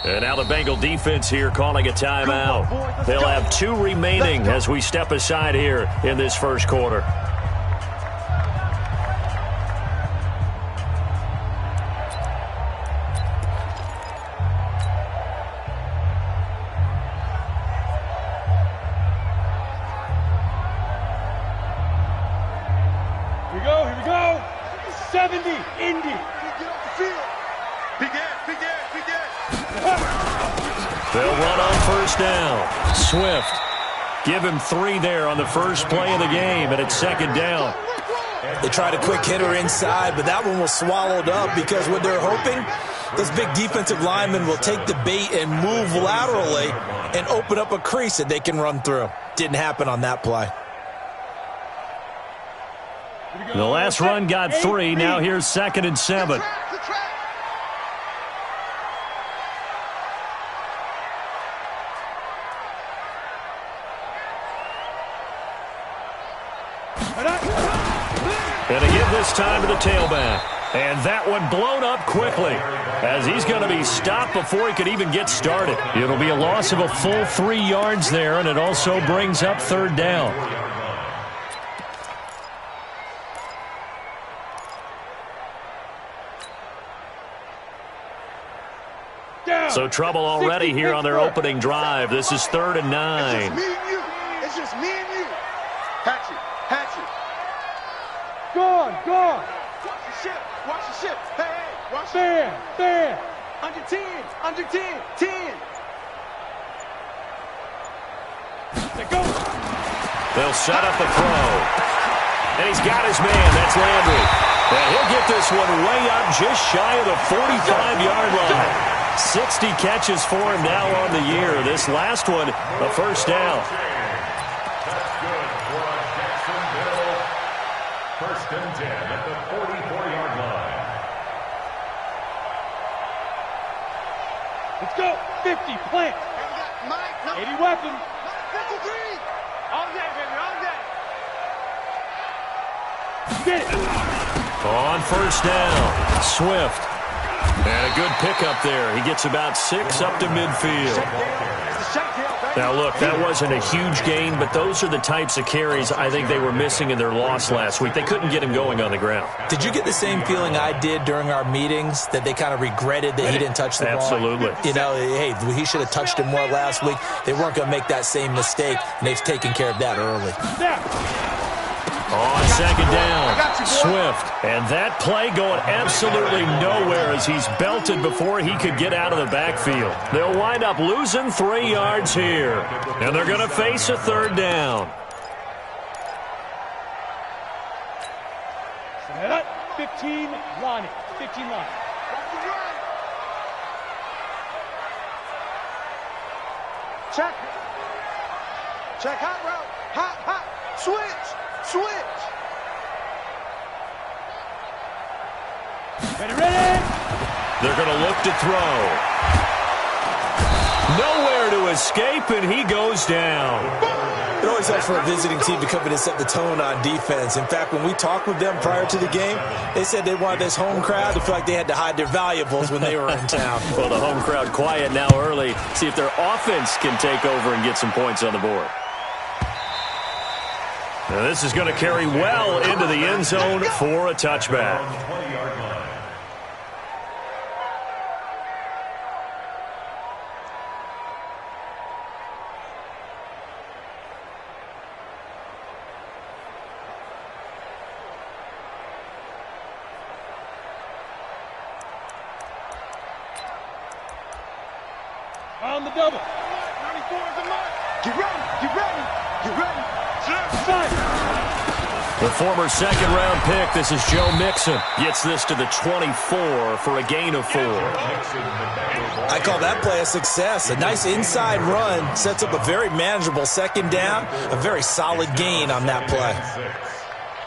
And now the Bengal defense here calling a timeout. They'll have 2 remaining as we step aside here in this first quarter. Here we go. 70, Indy. Get off the field. They'll run on first down. Swift. Give him 3 there on the first play of the game, and it's second down. They tried a quick hitter inside, but that one was swallowed up because what they're hoping, those big defensive linemen will take the bait and move laterally and open up a crease that they can run through. Didn't happen on that play. The last run got 3. Now here's 2nd and 7. And to give this time to the tailback. And that one blown up quickly as he's going to be stopped before he could even get started. It'll be a loss of a full 3 yards there, and it also brings up 3rd down. So trouble already here on their opening drive. This is 3rd and 9. It's just me and you. It's just me and you. Hatch it. Gone. Watch the ship. Hey, watch there. Under 10. 10. They go. They'll set up the throw. And he's got his man. That's Landry. And he'll get this one way up just shy of the 45-yard line. 60 catches for him now on the year. This last one, a first down. That's good for Jacksonville. 1st and 10 at the 44-yard line. Let's go. 50, plant. 80 weapons. 53. All day, baby, all day. Get it. On first down, Swift. And a good pickup there. He gets about 6 up to midfield. Now, look, that wasn't a huge gain, but those are the types of carries I think they were missing in their loss last week. They couldn't get him going on the ground. Did you get the same feeling I did during our meetings, that they kind of regretted that he didn't touch the ball? Absolutely. You know, hey, he should have touched him more last week. They weren't going to make that same mistake, and they've taken care of that early. On second down, Swift. And that play going absolutely nowhere as he's belted before he could get out of the backfield. They'll wind up losing 3 yards here. And they're going to face a 3rd down. 15 line. Check hot route. Hot. Switch. Ready. They're going to look to throw. Nowhere to escape, and he goes down. It always helps for a visiting team to come in and set the tone on defense. In fact, when we talked with them prior to the game, they said they wanted this home crowd to feel like they had to hide their valuables when they were in town. Well, the home crowd quiet now early. See if their offense can take over and get some points on the board. Now this is going to carry well into the end zone for a touchback. On the double. 94 is the mark. Get ready. The former second-round pick, this is Joe Mixon, gets this to the 24 for a gain of 4. I call that play a success. A nice inside run sets up a very manageable second down, a very solid gain on that play.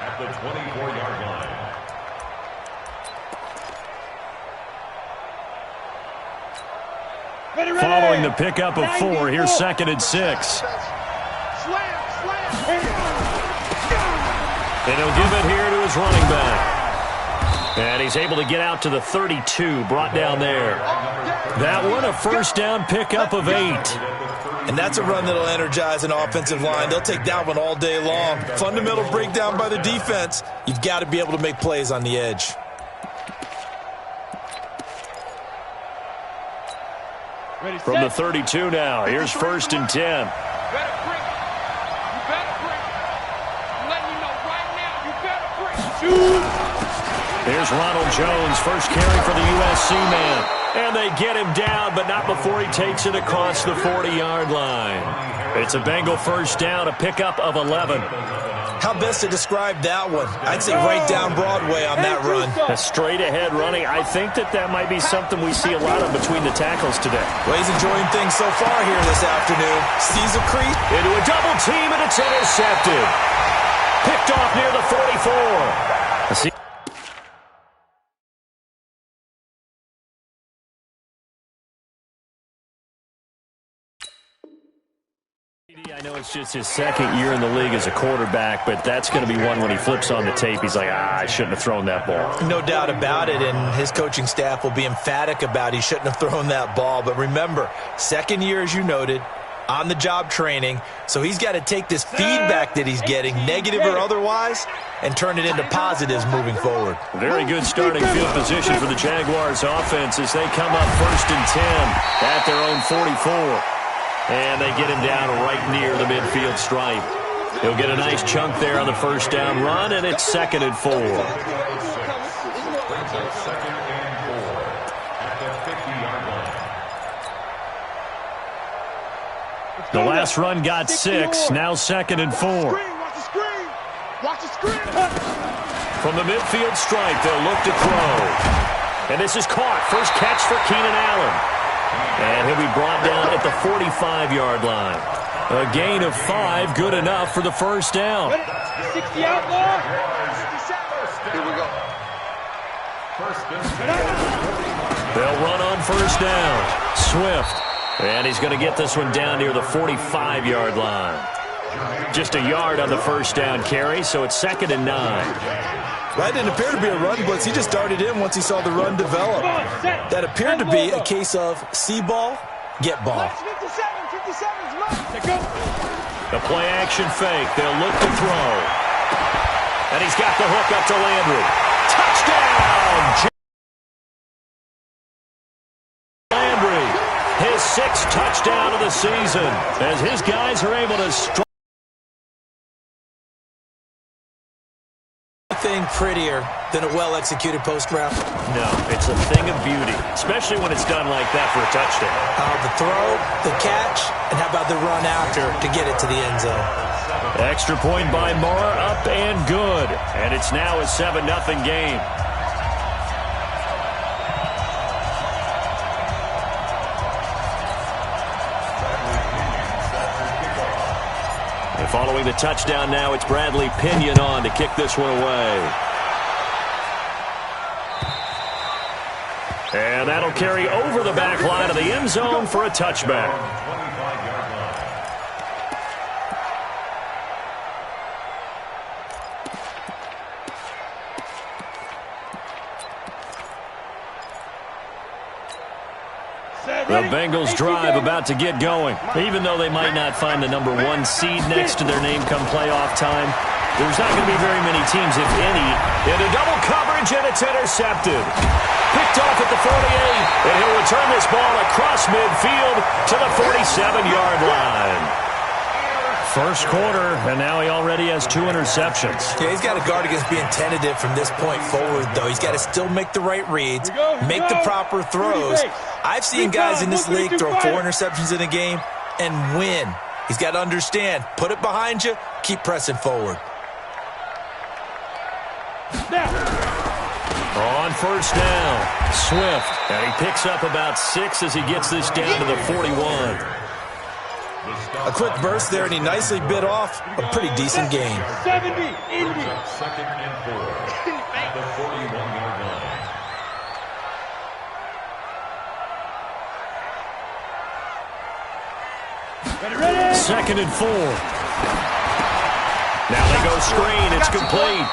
At the 24-yard line. Following the pickup of 4, here's 2nd and 6. And he'll give it here to his running back. And he's able to get out to the 32, brought down there. That one, a first down pickup of 8. And that's a run that'll energize an offensive line. They'll take that one all day long. Fundamental breakdown by the defense. You've got to be able to make plays on the edge. From the 32 now, here's 1st and 10. Here's Ronald Jones, first carry for the USC man. And they get him down, but not before he takes it across the 40-yard line. It's a Bengal first down, a pickup of 11. How best to describe that one? I'd say right down Broadway on that run. A straight-ahead running. I think that might be something we see a lot of between the tackles today. Well, he's enjoying things so far here this afternoon. Sees a crease. Into a double team, and it's intercepted. Picked off near the 44. I know it's just his second year in the league as a quarterback, but that's going to be one when he flips on the tape. He's like, I shouldn't have thrown that ball. No doubt about it, and his coaching staff will be emphatic about he shouldn't have thrown that ball. But remember, second year, as you noted, on-the-job training, so he's got to take this feedback that he's getting, negative or otherwise, and turn it into positives moving forward. Very good starting field position for the Jaguars offense as they come up 1st and 10 at their own 44. And they get him down right near the midfield stripe. He'll get a nice chunk there on the first down run, and it's 2nd and 4. The last run got 6, now 2nd and 4. Watch the screen. From the midfield stripe, they'll look to throw. And this is caught. First catch for Keenan Allen. And he'll be brought down at the 45-yard line. A gain of 5, good enough for the first down. 60 outlaw. Here we go. They'll run on first down. Swift. And he's going to get this one down near the 45-yard line. Just a yard on the first down carry, so it's 2nd and 9. That didn't appear to be a run blitz. He just darted in once he saw the run develop. That appeared to be a case of see ball, get ball. The play action fake. They'll look to throw. And he's got the hook up to Landry. Touchdown! Landry, his 6th touchdown of the season as his guys are able to strike. Thing prettier than a well-executed post route? No, it's a thing of beauty, especially when it's done like that for a touchdown. The throw, the catch, and how about the run after to get it to the end zone? Extra point by Moore, up and good. And it's now a 7-0 game. Following the touchdown now, it's Bradley Pinion on to kick this one away. And that'll carry over the back line of the end zone for a touchback. The Bengals drive about to get going. Even though they might not find the number 1 seed next to their name come playoff time, there's not going to be very many teams, if any, into double coverage, and it's intercepted. Picked off at the 48, and he'll return this ball across midfield to the 47-yard line. First quarter, and now he already has 2 interceptions. Yeah, he's got to guard against being tentative from this point forward, though. He's got to still make the right reads, make the proper throws. I've seen guys in this league throw 4 interceptions in a game and win. He's got to understand, put it behind you, keep pressing forward. On first down, Swift, and he picks up about 6 as he gets this down to the 41. A quick burst there, and he nicely bit off a pretty decent gain. 70, 80. 2nd and 4 at the 41-yard line. Ready. 2nd and 4. Now they go screen. It's complete.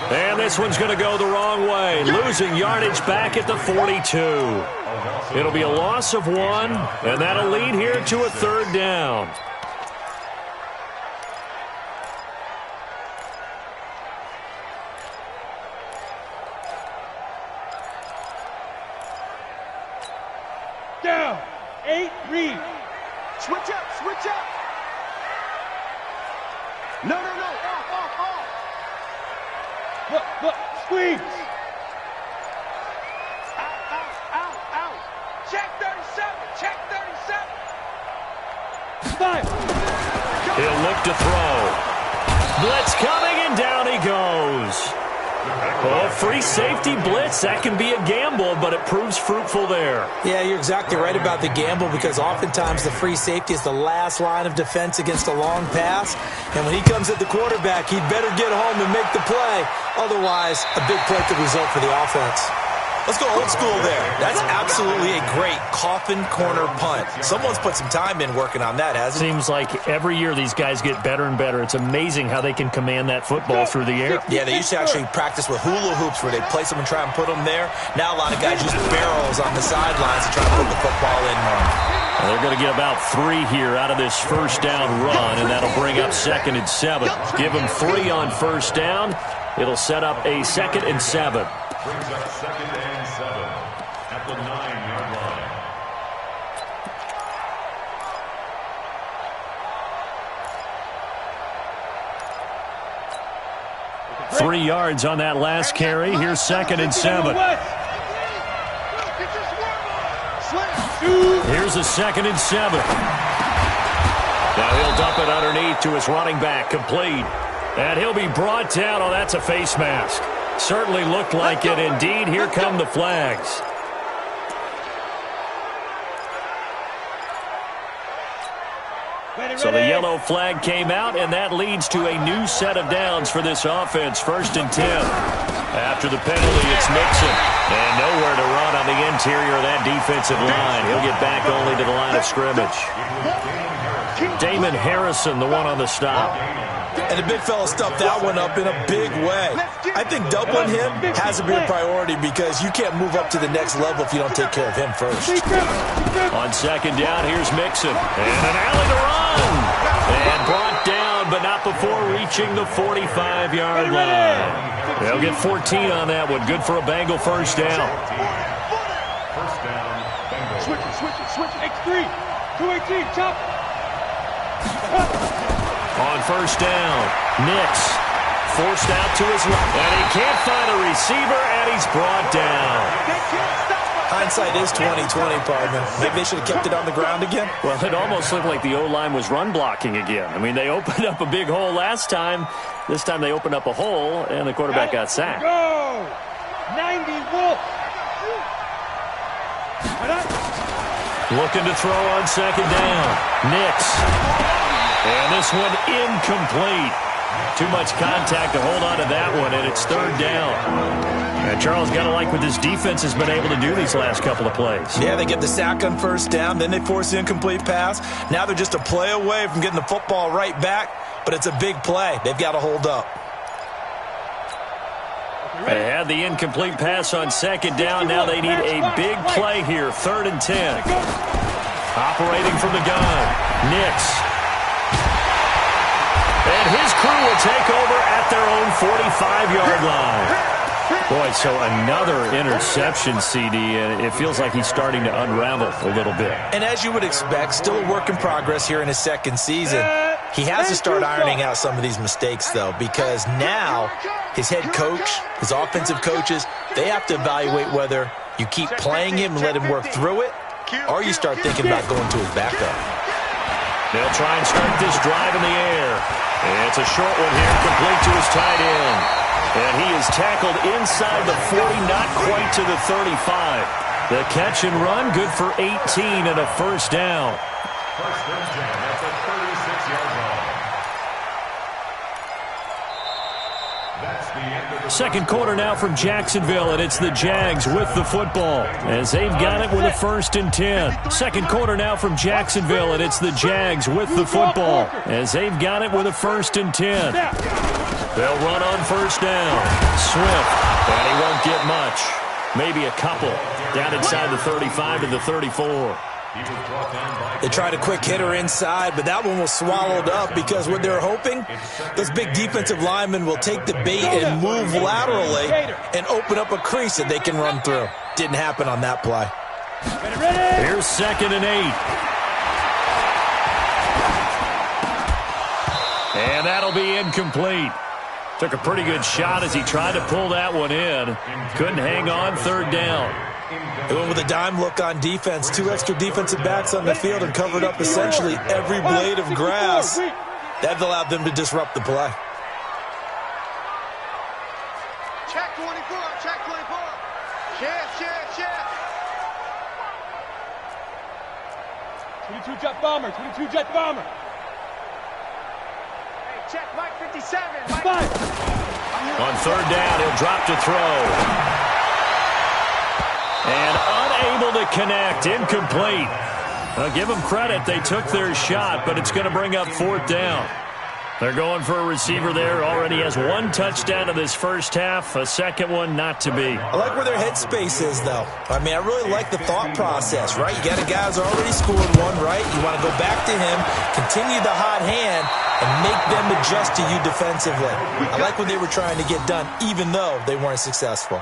And this one's going to go the wrong way, losing yardage back at the 42. It'll be a loss of 1, and that'll lead here to a 3rd down. Down. 8, read. Switch up, switch up. No. Off. Look, squeeze. Out. Check 37, check 37. Stop. He'll look to throw. Blitz coming, and down he goes. Oh, free safety blitz. That can be a gamble, but it proves fruitful there. Yeah, you're exactly right about the gamble, because oftentimes the free safety is the last line of defense against a long pass. And when he comes at the quarterback, he'd better get home and make the play. Otherwise, a big play could result for the offense. Let's go old school there. That's absolutely a great coffin corner punt. Someone's put some time in working on that, hasn't he? Seems like every year these guys get better and better. It's amazing how they can command that football through the air. Yeah, they used to actually practice with hula hoops where they place them and try and put them there. Now a lot of guys use barrels on the sidelines to try and put the football in more. Well, they're going to get about 3 here out of this 1st down run, and that'll bring up 2nd and 7. Give them 3 on 1st down. It'll set up a 2nd and 7. Brings up 2nd and 7 at the 9-yard line. 3 yards on that last carry. Here's 2nd and 7. Here's a 2nd and 7. Now he'll dump it underneath to his running back, complete. And he'll be brought down. Oh, that's a face mask. Certainly looked like it. Indeed, here come the flags. So the yellow flag came out, and that leads to a new set of downs for this offense. 1st and 10. After the penalty, it's Mixon. And nowhere to run on the interior of that defensive line. He'll get back only to the line of scrimmage. Damon Harrison, the one on the stop. And the big fella stuffed that one up in a big way. I think doubling him has to be a priority, because you can't move up to the next level if you don't take care of him first. On 2nd down, here's Mixon. And an alley to run. And brought down, but not before reaching the 45-yard line. They'll get 14 on that one. Good for a Bengal 1st down. 1st down, Bengals. Switch it. X3. 218, chop. On 1st down, Nix forced out to his left. And he can't find a receiver, and he's brought down. Hindsight is 20/20, partner. Maybe they should have kept it on the ground again. Well, it almost looked like the O-line was run blocking again. I mean, they opened up a big hole last time. This time they opened up a hole, and the quarterback got sacked. Go! 90 Wolf. Looking to throw on 2nd down. Nix. And this one incomplete. Too much contact to hold on to that one, and it's 3rd down. And Charles, got to like what this defense has been able to do these last couple of plays. Yeah, they get the sack on 1st down, then they force the incomplete pass. Now they're just a play away from getting the football right back, but it's a big play. They've got to hold up. They had the incomplete pass on 2nd down. Now they need a big play here. 3rd and 10. Operating from the gun. Nix. And his crew will take over at their own 45-yard line. Boy, so another interception, CD, and it feels like he's starting to unravel a little bit. And as you would expect, still a work in progress here in his 2nd season. He has to start ironing out some of these mistakes, though, because now his head coach, his offensive coaches, they have to evaluate whether you keep playing him and let him work through it, or you start thinking about going to his backup. They'll try and start this drive in the air. It's a short one here, complete to his tight end. And he is tackled inside the 40, not quite to the 35. The catch and run, good for 18 and a 1st down. 1st and 10 at the 36-yard line. That's the end of the 2nd quarter now from Jacksonville, and it's the Jags with the football as they've got it with a 1st and 10. 2nd quarter now from Jacksonville, and it's the Jags with the football as they've got it with a 1st and 10. They'll run on first down. Swift, and he won't get much. Maybe a couple. Down inside the 35 to the 34. They tried a quick hitter inside, but that one was swallowed up because what they're hoping, those big defensive linemen will take the bait and move laterally and open up a crease that they can run through. Didn't happen on that play. Here's 2nd and 8. And that'll be incomplete. Took a pretty good shot as he tried to pull that one in. Couldn't hang on 3rd down. They went with a dime look on defense. 2 extra defensive backs on the field and covered up essentially every blade of grass. That allowed them to disrupt the play. Check 24, check 24. Check. 22 jet bomber, 22 jet bomber. Hey, check Mike 57. Mike. On 3rd down, he'll drop to throw. And unable to connect. Incomplete. I'll give them credit. They took their shot, but it's going to bring up 4th down. They're going for a receiver there. Already has 1 touchdown in this first half. A second one not to be. I like where their headspace is, though. I mean, I really like the thought process, right? You got a guy who's already scored 1, right? You want to go back to him, continue the hot hand, and make them adjust to you defensively. I like what they were trying to get done, even though they weren't successful.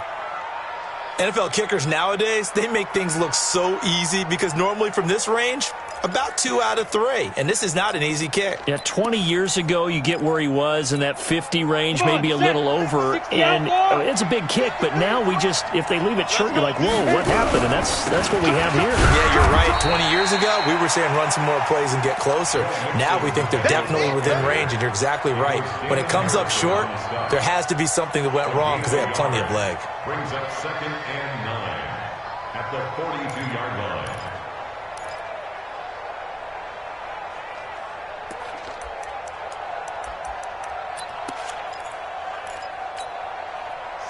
NFL kickers nowadays, they make things look so easy because normally from this range, about 2 out of 3. And this is not an easy kick. Yeah, 20 years ago, you get where he was in that 50 range, maybe a little over. And it's a big kick, but now we just, if they leave it short, you're like, whoa, what happened? And that's what we have here. Yeah, you're right. 20 years ago, we were saying run some more plays and get closer. Now we think they're definitely within range, and you're exactly right. When it comes up short, there has to be something that went wrong because they have plenty of leg. Brings up 2nd and 9 at the 42-yard line.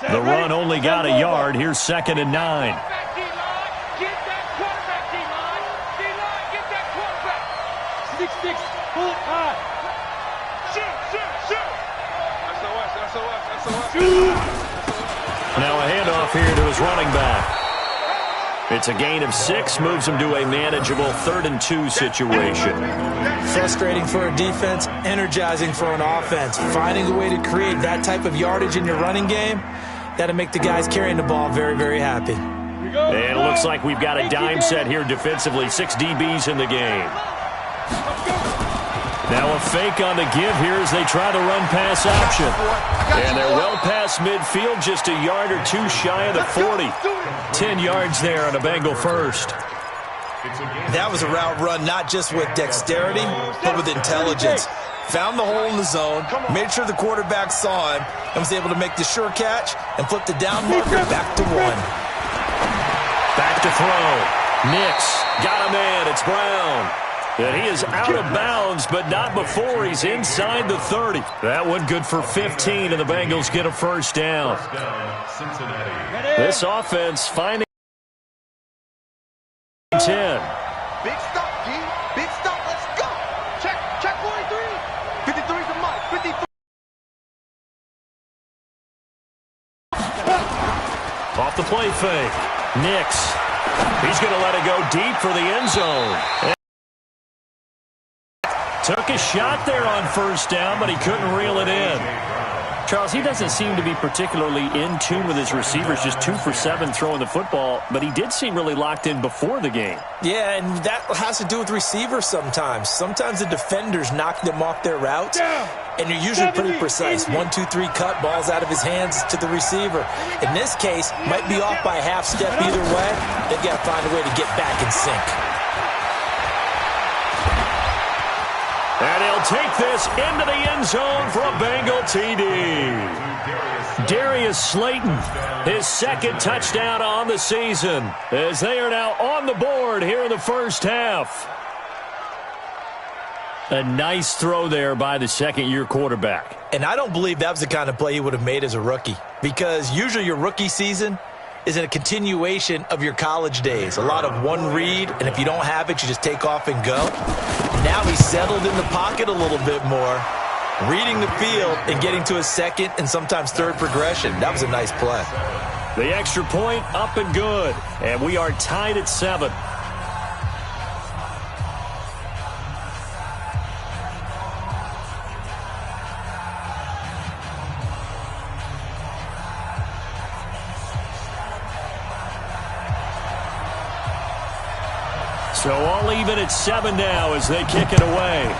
The run only got a yard. Here's 2nd and 9. Get that quarterback, D-line. D-line, get that quarterback. 6-6, pull it high. Shoot. Now a handoff here to his running back. It's a gain of 6, moves him to a manageable 3rd and 2 situation. Frustrating for a defense, energizing for an offense. Finding a way to create that type of yardage in your running game, that'll make the guys carrying the ball very, very happy. And it looks like we've got a dime set here defensively. 6 DBs in the game. Now a fake on the give here as they try to run pass option. And they're well past midfield, just a yard or 2 shy of the 40. 10 yards there on a Bengal first. That was a route run not just with dexterity, but with intelligence. Found the hole in the zone, made sure the quarterback saw him, and was able to make the sure catch and flip the down marker back to 1. Back to throw. Nix got him in. It's Brown. And he is out of bounds, but not before he's inside the 30. That one good for 15, and the Bengals get a first down. This offense finding 10. Big stop, D. Big stop. Let's go. Check 43. 53 to Mike. 53. Off the play fake. Nix. He's going to let it go deep for the end zone. Took a shot there on first down, but he couldn't reel it in. Charles, he doesn't seem to be particularly in tune with his receivers, just 2 for 7 throwing the football, but he did seem really locked in before the game. Yeah, and that has to do with receivers sometimes. Sometimes the defenders knock them off their routes, and you're usually pretty precise. 1, 2, 3 cut, balls out of his hands to the receiver. In this case, might be off by a half step either way. They've got to find a way to get back in sync. And he'll take this into the end zone for a Bengal TD. Darius Slayton, his 2nd touchdown on the season, as they are now on the board here in the first half. A nice throw there by the 2nd-year quarterback. And I don't believe that was the kind of play he would have made as a rookie, because usually your rookie season is in a continuation of your college days. A lot of one read, and if you don't have it, you just take off and go. Now he's settled in the pocket a little bit more, reading the field and getting to a second and sometimes third progression. That was a nice play. The extra point up and good. And we are tied at 7. So all even at 7 now as they kick it away.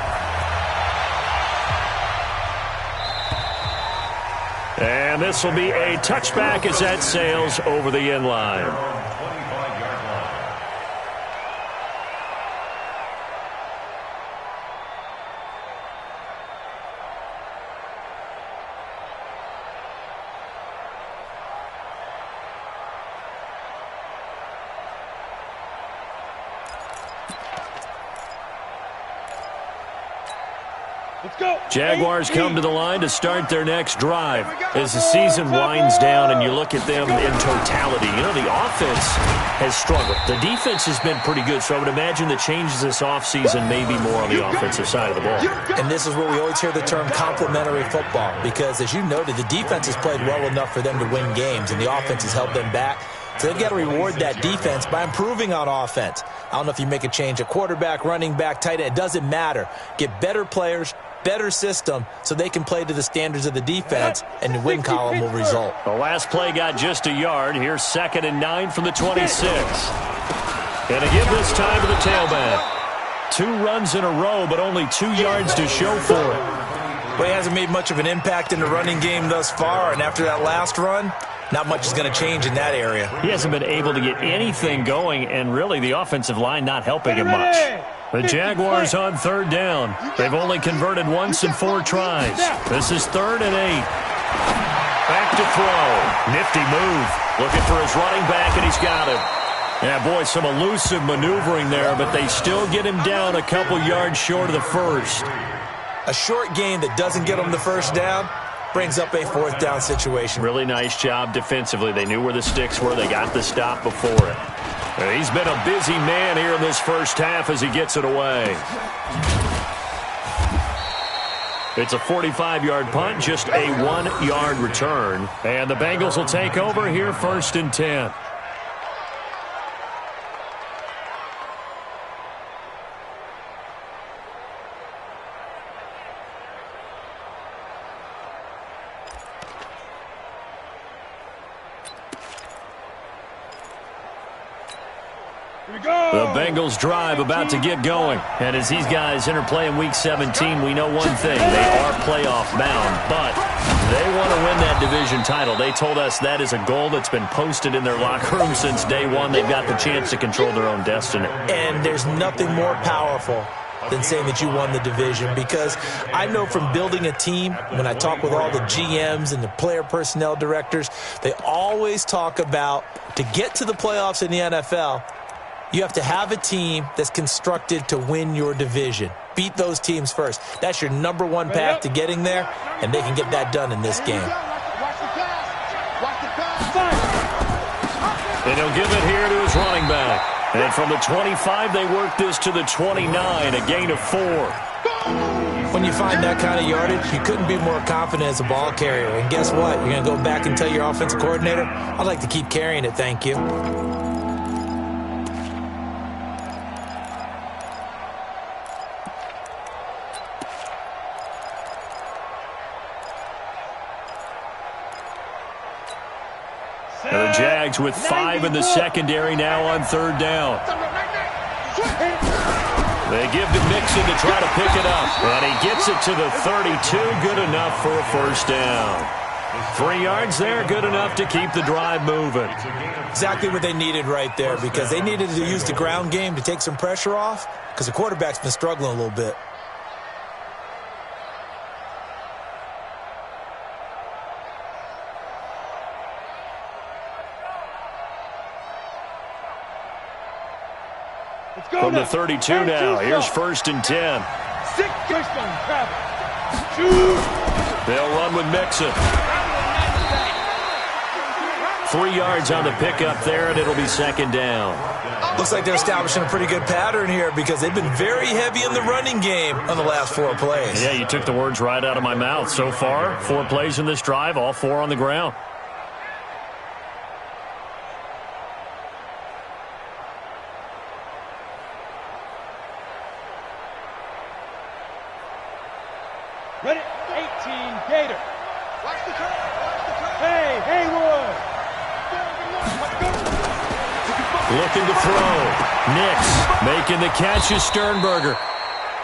And this will be a touchback as that sails over the end line. Jaguars come to the line to start their next drive. As the season winds down and you look at them in totality, you know, the offense has struggled. The defense has been pretty good, so I would imagine the changes this offseason may be more on the offensive side of the ball. And this is where we always hear the term complementary football, because as you noted, the defense has played well enough for them to win games, and the offense has held them back. So they've got to reward that defense by improving on offense. I don't know if you make a change at quarterback, running back, tight end. It doesn't matter. Get better players, better system, so they can play to the standards of the defense, and the win column will result. The last play got just a yard. Here's 2nd and 9 from the 26. And to give this time to the tailback. 2 runs in a row, but only 2 yards to show for it. Well, he hasn't made much of an impact in the running game thus far, and after that last run, not much is going to change in that area. He hasn't been able to get anything going, and really the offensive line not helping him much. The Jaguars on 3rd down. They've only converted once in 4 tries. This is 3rd and 8. Back to throw. Nifty move. Looking for his running back, and he's got him. Yeah, boy, some elusive maneuvering there, but they still get him down a couple yards short of the first. A short gain that doesn't get him the first down brings up a 4th down situation. Really nice job defensively. They knew where the sticks were. They got the stop before it. He's been a busy man here in this first half as he gets it away. It's a 45-yard punt, just a 1-yard return. And the Bengals will take over here 1st and 10. The Bengals drive about to get going. And as these guys interplay in Week 17, we know one thing. They are playoff bound, but they want to win that division title. They told us that is a goal that's been posted in their locker room since day one. They've got the chance to control their own destiny. And there's nothing more powerful than saying that you won the division, because I know from building a team, when I talk with all the GMs and the player personnel directors, they always talk about, to get to the playoffs in the NFL, you have to have a team that's constructed to win your division. Beat those teams first. That's your #1 path to getting there, and they can get that done in this game. And he'll give it here to his running back. And from the 25, they work this to the 29, a gain of 4. When you find that kind of yardage, you couldn't be more confident as a ball carrier. And guess what? You're going to go back and tell your offensive coordinator, I'd like to keep carrying it, thank you. The Jags with 5 in the secondary now on 3rd down. They give to Mixon to try to pick it up. And he gets it to the 32. Good enough for a 1st down. 3 yards there, good enough to keep the drive moving. Exactly what they needed right there, because they needed to use the ground game to take some pressure off, because the quarterback's been struggling a little bit. From the 32 now, here's 1st and 10. They'll run with Mixon. 3 yards on the pickup there, and it'll be second down. Looks like they're establishing a pretty good pattern here because they've been very heavy in the running game on the last 4 plays. Yeah, you took the words right out of my mouth. So far, 4 plays in this drive, all 4 on the ground. Ready, 18, Gator. Watch the turn. Hey, Haywood. Looking to throw. Nix making the catch is Sternberger.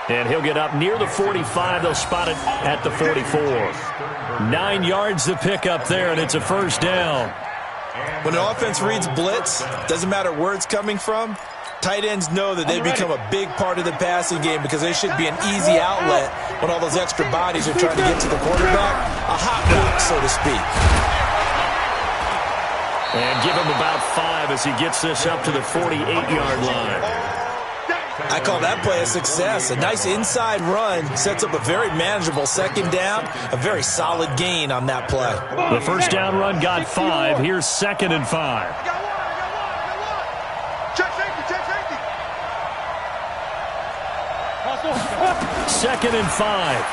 And he'll get up near the 45. They'll spot it at the 44. 9 yards to pick up there, and it's a first down. When an offense reads blitz, doesn't matter where it's coming from, tight ends know that they become a big part of the passing game because they should be an easy outlet when all those extra bodies are trying to get to the quarterback. A hot route, so to speak. And give him about 5 as he gets this up to the 48-yard line. I call that play a success. A nice inside run sets up a very manageable second down, a very solid gain on that play. The first down run got 5. Here's 2nd and 5. Check safety. 2nd and 5.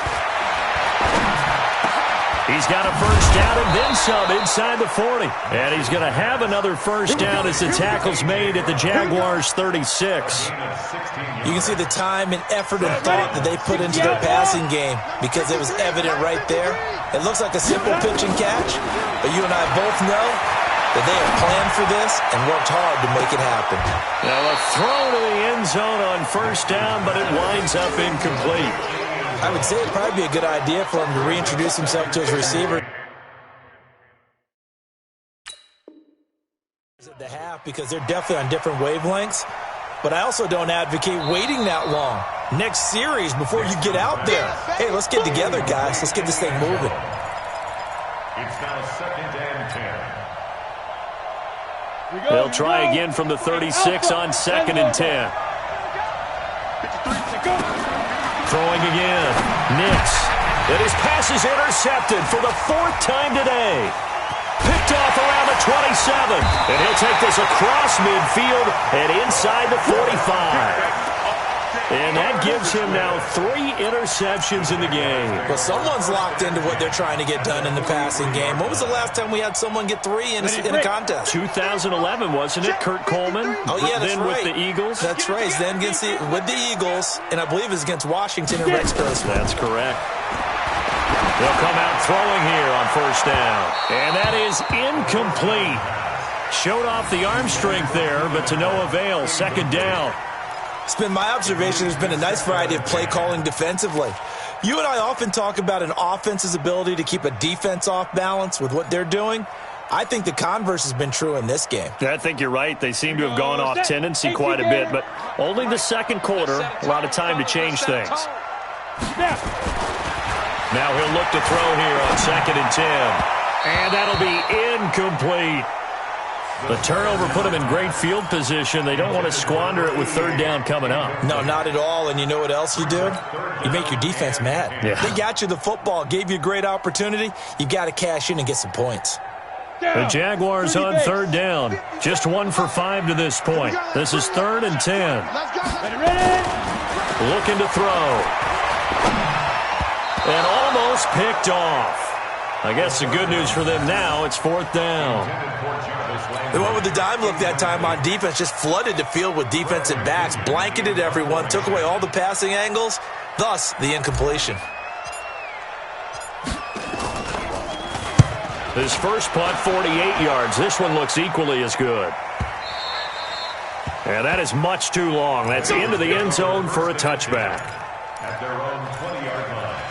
He's got a first down and then some inside the 40. And he's going to have another first down as the tackle's made at the Jaguars' 36. You can see the time and effort and thought that they put into their passing game because it was evident right there. It looks like a simple pitch and catch, but you and I both know that they have planned for this and worked hard to make it happen. Now a throw to the end zone on first down, but it winds up incomplete. I would say it'd probably be a good idea for him to reintroduce himself to his receiver at the half because they're definitely on different wavelengths. But I also don't advocate waiting that long. Next series, before you get out there, hey, let's get together, guys. Let's get this thing moving. It's now 2nd and 10. They'll try again from the 36 on 2nd and 10. Throwing again. Nix. And his pass is intercepted for the 4th time today. Picked off around the 27. And he'll take this across midfield and inside the 45. And that gives him now 3 interceptions in the game. Well, someone's locked into what they're trying to get done in the passing game. When was the last time we had someone get 3 in a contest? 2011, wasn't it? Kurt Coleman? Oh, yeah, that's then right. With the Eagles? That's right. Then with the Eagles, and I believe it's against Washington and Rex Grossman. That's correct. They'll come out throwing here on first down. And that is incomplete. Showed off the arm strength there, but to no avail. 2nd down. It's been my observation there's been a nice variety of play calling defensively. You and I often talk about an offense's ability to keep a defense off balance with what they're doing. I think the converse has been true in this game. I think you're right. They seem to have gone off tendency quite a bit, but only the 2nd quarter, a lot of time to change things. Now he'll look to throw here on 2nd and 10. And that'll be incomplete. The turnover put them in great field position. They don't want to squander it with 3rd down coming up. No, not at all. And you know what else you do? You make your defense mad. Yeah. They got you the football, gave you a great opportunity. You've got to cash in and get some points. The Jaguars on 3rd down. Just 1 for 5 to this point. This is 3rd and 10. Looking to throw. And almost picked off. I guess the good news for them now, it's 4th down. They went with the dime look that time on defense, just flooded the field with defensive backs, blanketed everyone, took away all the passing angles, thus the incompletion. His first punt, 48 yards. This one looks equally as good. And that is much too long. That's into the end zone for a touchback. At their own 20-yard line.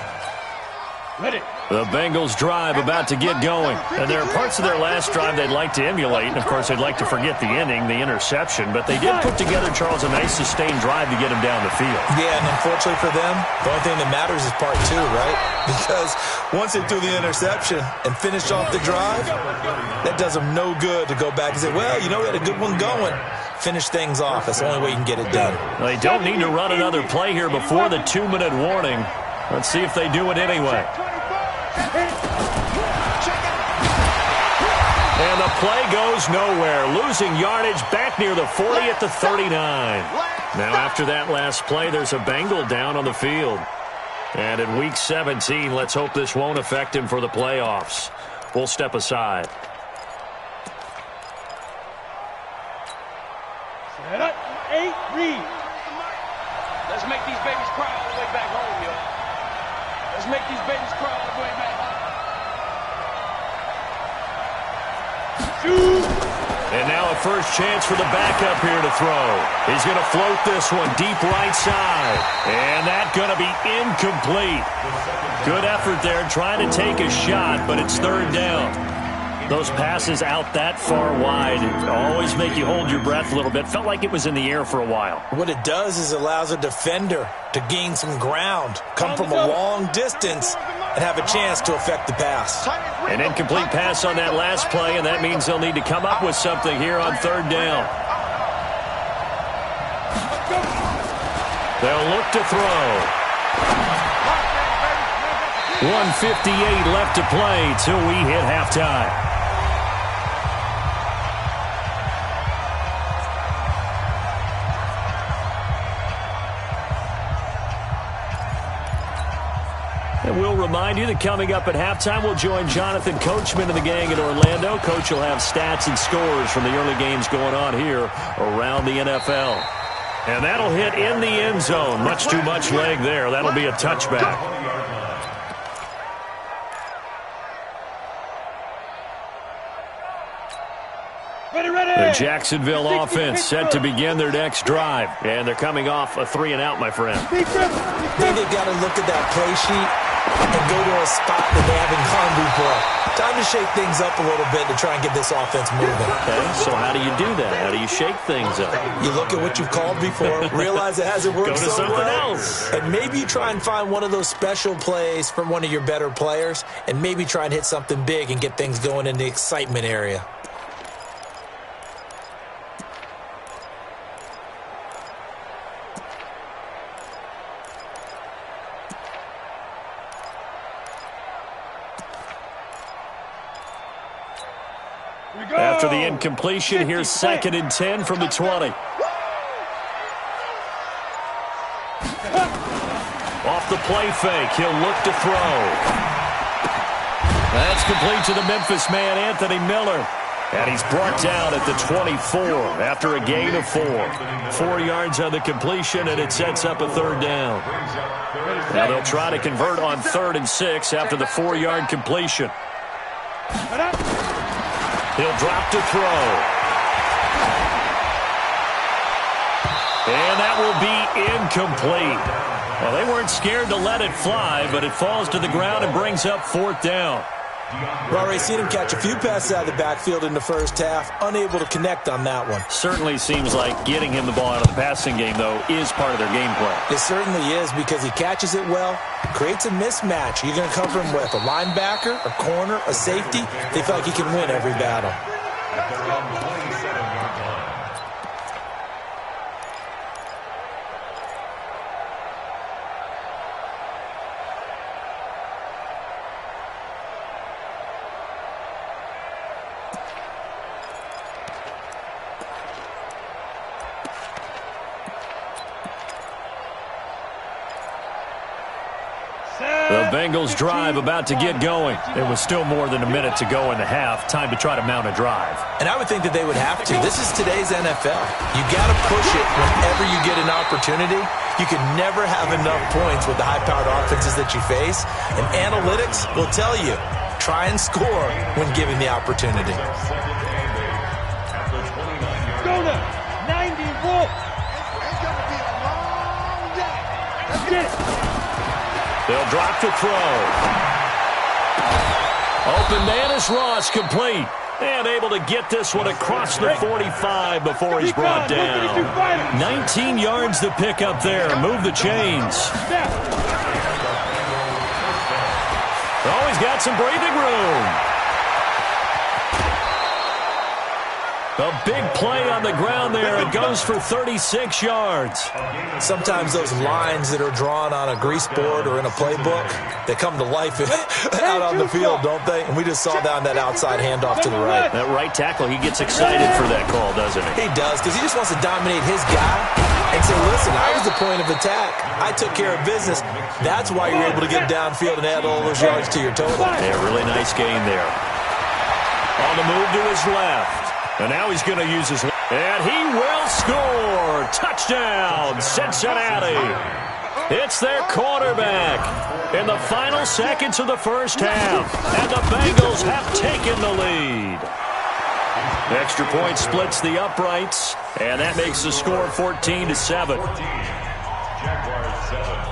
Ready. The Bengals drive about to get going. And there are parts of their last drive they'd like to emulate. And, of course, they'd like to forget the inning, the interception. But they did put together, Charles, a nice sustained drive to get him down the field. Yeah, and unfortunately for them, the only thing that matters is part 2, right? Because once they threw the interception and finished off the drive, that does them no good to go back and say, well, you know, we had a good one going. Finish things off. That's the only way you can get it done. They don't need to run another play here before the 2-minute warning. Let's see if they do it anyway. And the play goes nowhere. Losing yardage back near the 40 at the 39. Now after that last play, there's a Bengal down on the field. And in Week 17, let's hope this won't affect him for the playoffs. We'll step aside. Set up, 8, read. Let's make these babies cry all the way back home, yo. Let's make these babies cry all the way back home. Shoot. And now a first chance for the backup here to throw. He's going to float this one deep right side. And that's going to be incomplete. Good effort there trying to take a shot, but it's third down. Those passes out that far wide always make you hold your breath a little bit. Felt like it was in the air for a while. What it does is allows a defender to gain some ground, come from a long distance, and have a chance to affect the pass. An incomplete pass on that last play, and that means they'll need to come up with something here on third down. They'll look to throw. 1:58 left to play till we hit halftime. And we'll remind you that coming up at halftime, we'll join Jonathan Coachman and the gang in Orlando. Coach will have stats and scores from the early games going on here around the NFL. And that'll hit in the end zone. Much too much leg there. That'll be a touchback. The Jacksonville offense set to begin their next drive. And they're coming off a 3-and-out, my friend. I think they've got to look at that play sheet and go to a spot that they haven't gone before. Time to shake things up a little bit to try and get this offense moving. Okay, so how do you do that? How do you shake things up? You look at what you've called before, realize it hasn't worked Go to so something well, else. and maybe you try and find one of those special plays from one of your better players, and maybe try and hit something big and get things going in the excitement area. After the incompletion, here's 2nd and 10 from the 20. Off the play fake, he'll look to throw. That's complete to the Memphis man, Anthony Miller. And he's brought down at the 24 after a gain of 4. 4 yards on the completion, and it sets up a third down. Now they'll try to convert on 3rd and 6 after the 4-yard completion. He'll drop to throw. And that will be incomplete. Well, they weren't scared to let it fly, but it falls to the ground and brings up 4th down. We've already seen him catch a few passes out of the backfield in the first half, unable to connect on that one. Certainly seems like getting him the ball out of the passing game, though, is part of their game plan. It certainly is, because he catches it well, creates a mismatch. You're going to come from with a linebacker, a corner, a safety. They feel like he can win every battle. At their own 27-yard line. The Bengals drive about to get going. It was still more than a minute to go in the half. Time to try to mount a drive. And I would think that they would have to. This is today's NFL. You got to push it whenever you get an opportunity. You can never have enough points with the high-powered offenses that you face. And analytics will tell you, try and score when given the opportunity. Go to 90 Wolf. It's going to be a long day. Let's get it. They'll drop to throw. Open man is Ross, complete. And able to get this one across the 45 before he's brought down. 19 yards to pick up there. Move the chains. Oh, he's got some breathing room. A big play on the ground there. It goes for 36 yards. Sometimes those lines that are drawn on a grease board or in a playbook, they come to life out on the field, don't they? And we just saw that on that outside handoff to the right. That right tackle, he gets excited for that call, doesn't he? He does, because he just wants to dominate his guy and say, listen, I was the point of attack. I took care of business. That's why you're able to get downfield and add all those yards to your total. Yeah, really nice game there. On the move to his left. And now he's going to use his... And he will score! Touchdown, Cincinnati! It's their quarterback in the final seconds of the first half. And the Bengals have taken the lead. Extra point splits the uprights. And that makes the score 14-7. Jaguars 7.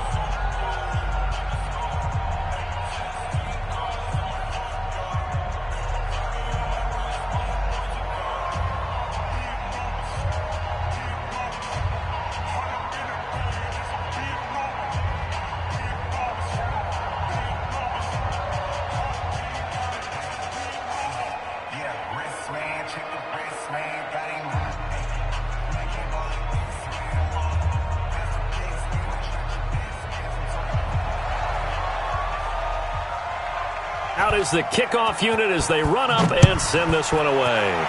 Out is the kickoff unit as they run up and send this one away.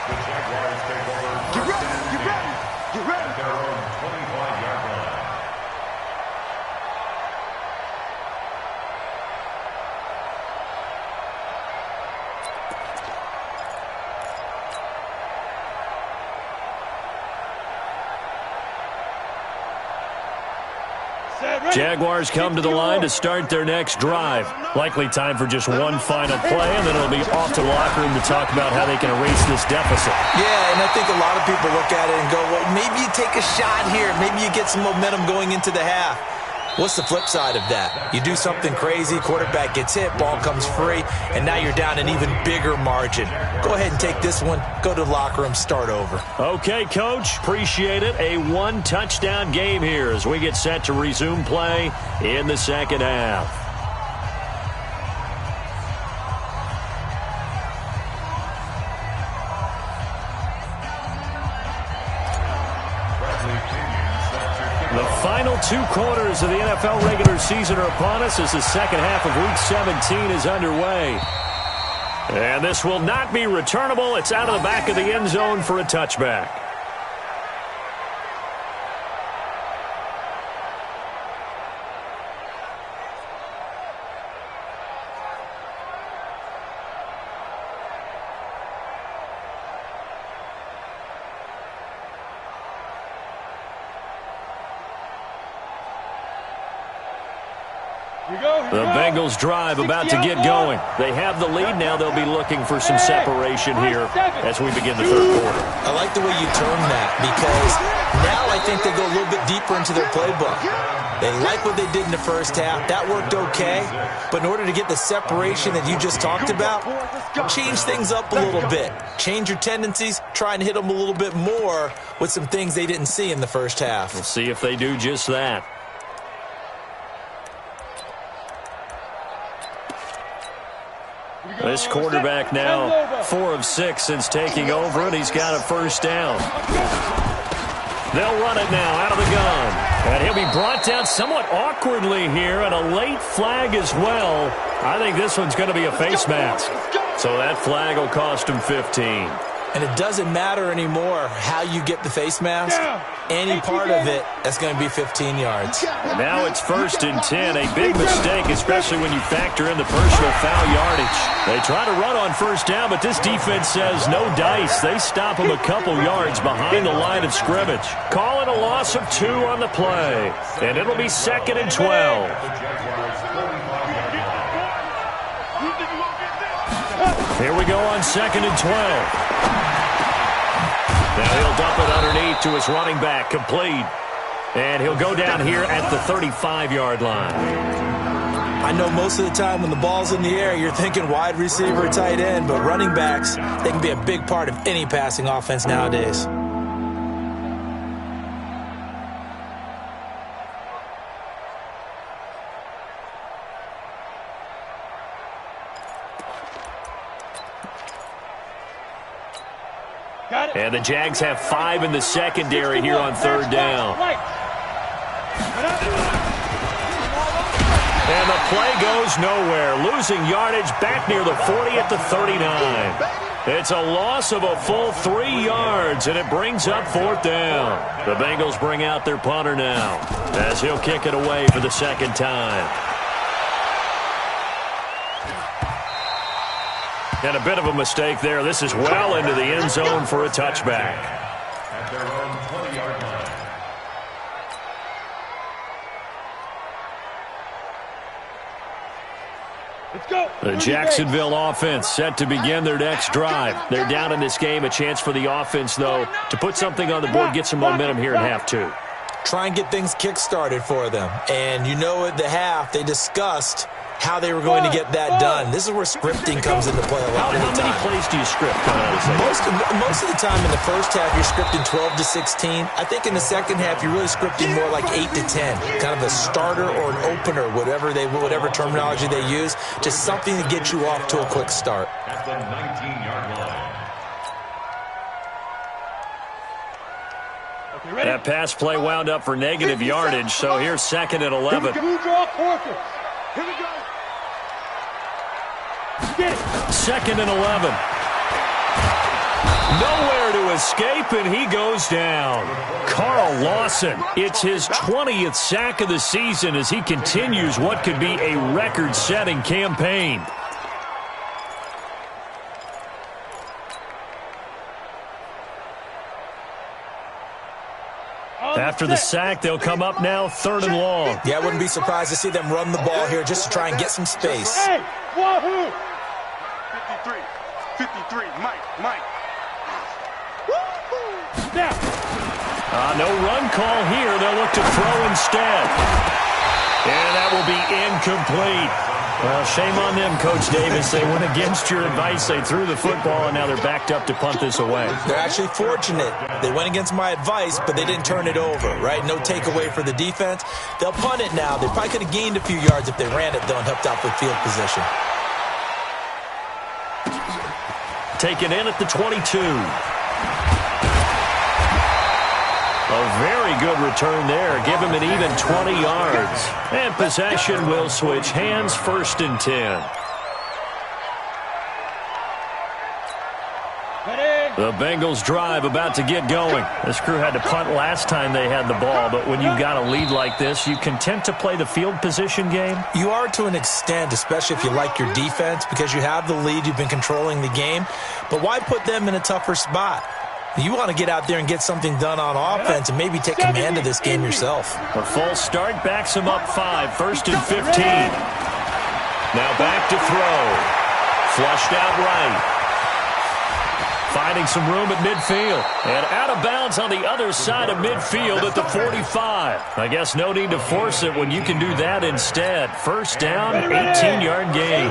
The Jaguars take over. Get ready, get ready, get ready. At their own 25-yard line. Jaguars come to the line to start their next drive. Likely time for just one final play, and then it'll be off to the locker room to talk about how they can erase this deficit. Yeah, and I think a lot of people look at it and go, well, maybe you take a shot here. Maybe you get some momentum going into the half. What's the flip side of that? You do something crazy, quarterback gets hit, ball comes free, and now you're down an even bigger margin. Go ahead and take this one, go to the locker room, start over. Okay, Coach, appreciate it. A one-touchdown game here as we get set to resume play in the second half. The final 2 quarters of the NFL regular season are upon us as the second half of Week 17 is underway. And this will not be returnable. It's out of the back of the end zone for a touchback. The Bengals drive about to get going. They have the lead now. They'll be looking for some separation here as we begin the third quarter. I like the way you term that because now I think they go a little bit deeper into their playbook. They like what they did in the first half. That worked okay. But in order to get the separation that you just talked about, change things up a little bit. Change your tendencies. Try and hit them a little bit more with some things they didn't see in the first half. We'll see if they do just that. This quarterback now 4 of 6 since taking over, and he's got a first down. They'll run it now out of the gun. And he'll be brought down somewhat awkwardly here, and a late flag as well. I think this one's going to be a face mask. So that flag will cost him 15. And it doesn't matter anymore how you get the face mask. Any part of it, that's going to be 15 yards. And now it's 1st and 10. A big mistake, especially when you factor in the personal foul yardage. They try to run on first down, but this defense says no dice. They stop him a couple yards behind the line of scrimmage. Call it a loss of 2 on the play. And it'll be 2nd and 12. Here we go on 2nd and 12. Now he'll dump it underneath to his running back, complete. And he'll go down here at the 35-yard line. I know most of the time when the ball's in the air, you're thinking wide receiver, tight end, but running backs, they can be a big part of any passing offense nowadays. And the Jags have 5 in the secondary here on third down. And the play goes nowhere. Losing yardage back near the 40 at the 39. It's a loss of a full 3 yards, and it brings up fourth down. The Bengals bring out their punter now, as he'll kick it away for the second time. And a bit of a mistake there. This is well into the end zone for a touchback. At their own 20-yard line. Let's go. The Jacksonville offense set to begin their next drive. They're down in this game. A chance for the offense, though, to put something on the board, get some momentum here in half 2. Try and get things kick-started for them. And you know at the half, they discussed how they were going to get that done. This is where scripting comes into play a lot of the time. How many plays do you script coming out of the second? Most of the time in the first half, you're scripting 12 to 16. I think in the second half, you're really scripting more like 8 to 10. Kind of a starter or an opener, whatever terminology they use. Just something to get you off to a quick start. At the 19-yard line. That pass play wound up for negative yardage, so here's 2nd and 11. Here we go. 2nd and 11. Nowhere to escape, and he goes down. Carl Lawson, it's his 20th sack of the season as he continues what could be a record-setting campaign. After the sack, they'll come up now 3rd and long. Yeah, I wouldn't be surprised to see them run the ball here just to try and get some space. Hey, wahoo! 53, Mike. Now. No run call here. They'll look to throw instead. And that will be incomplete. Well, shame on them, Coach Davis. They went against your advice. They threw the football, and now they're backed up to punt this away. They're actually fortunate. They went against my advice, but they didn't turn it over, right? No takeaway for the defense. They'll punt it now. They probably could have gained a few yards if they ran it, though, and helped out with field position. Taken in at the 22. A very good return there. Give him an even 20 yards. And possession will switch hands, 1st and 10. The Bengals drive about to get going. This crew had to punt last time they had the ball, but when you've got a lead like this, you content to play the field position game? You are to an extent, especially if you like your defense, because you have the lead, you've been controlling the game. But why put them in a tougher spot? You want to get out there and get something done on offense and maybe take command of this game yourself. A false start backs him up 5, 1st and 15. Now back to throw. Flushed out right. Finding some room at midfield. And out of bounds on the other side of midfield at the 45. I guess no need to force it when you can do that instead. 1st down, 18-yard gain.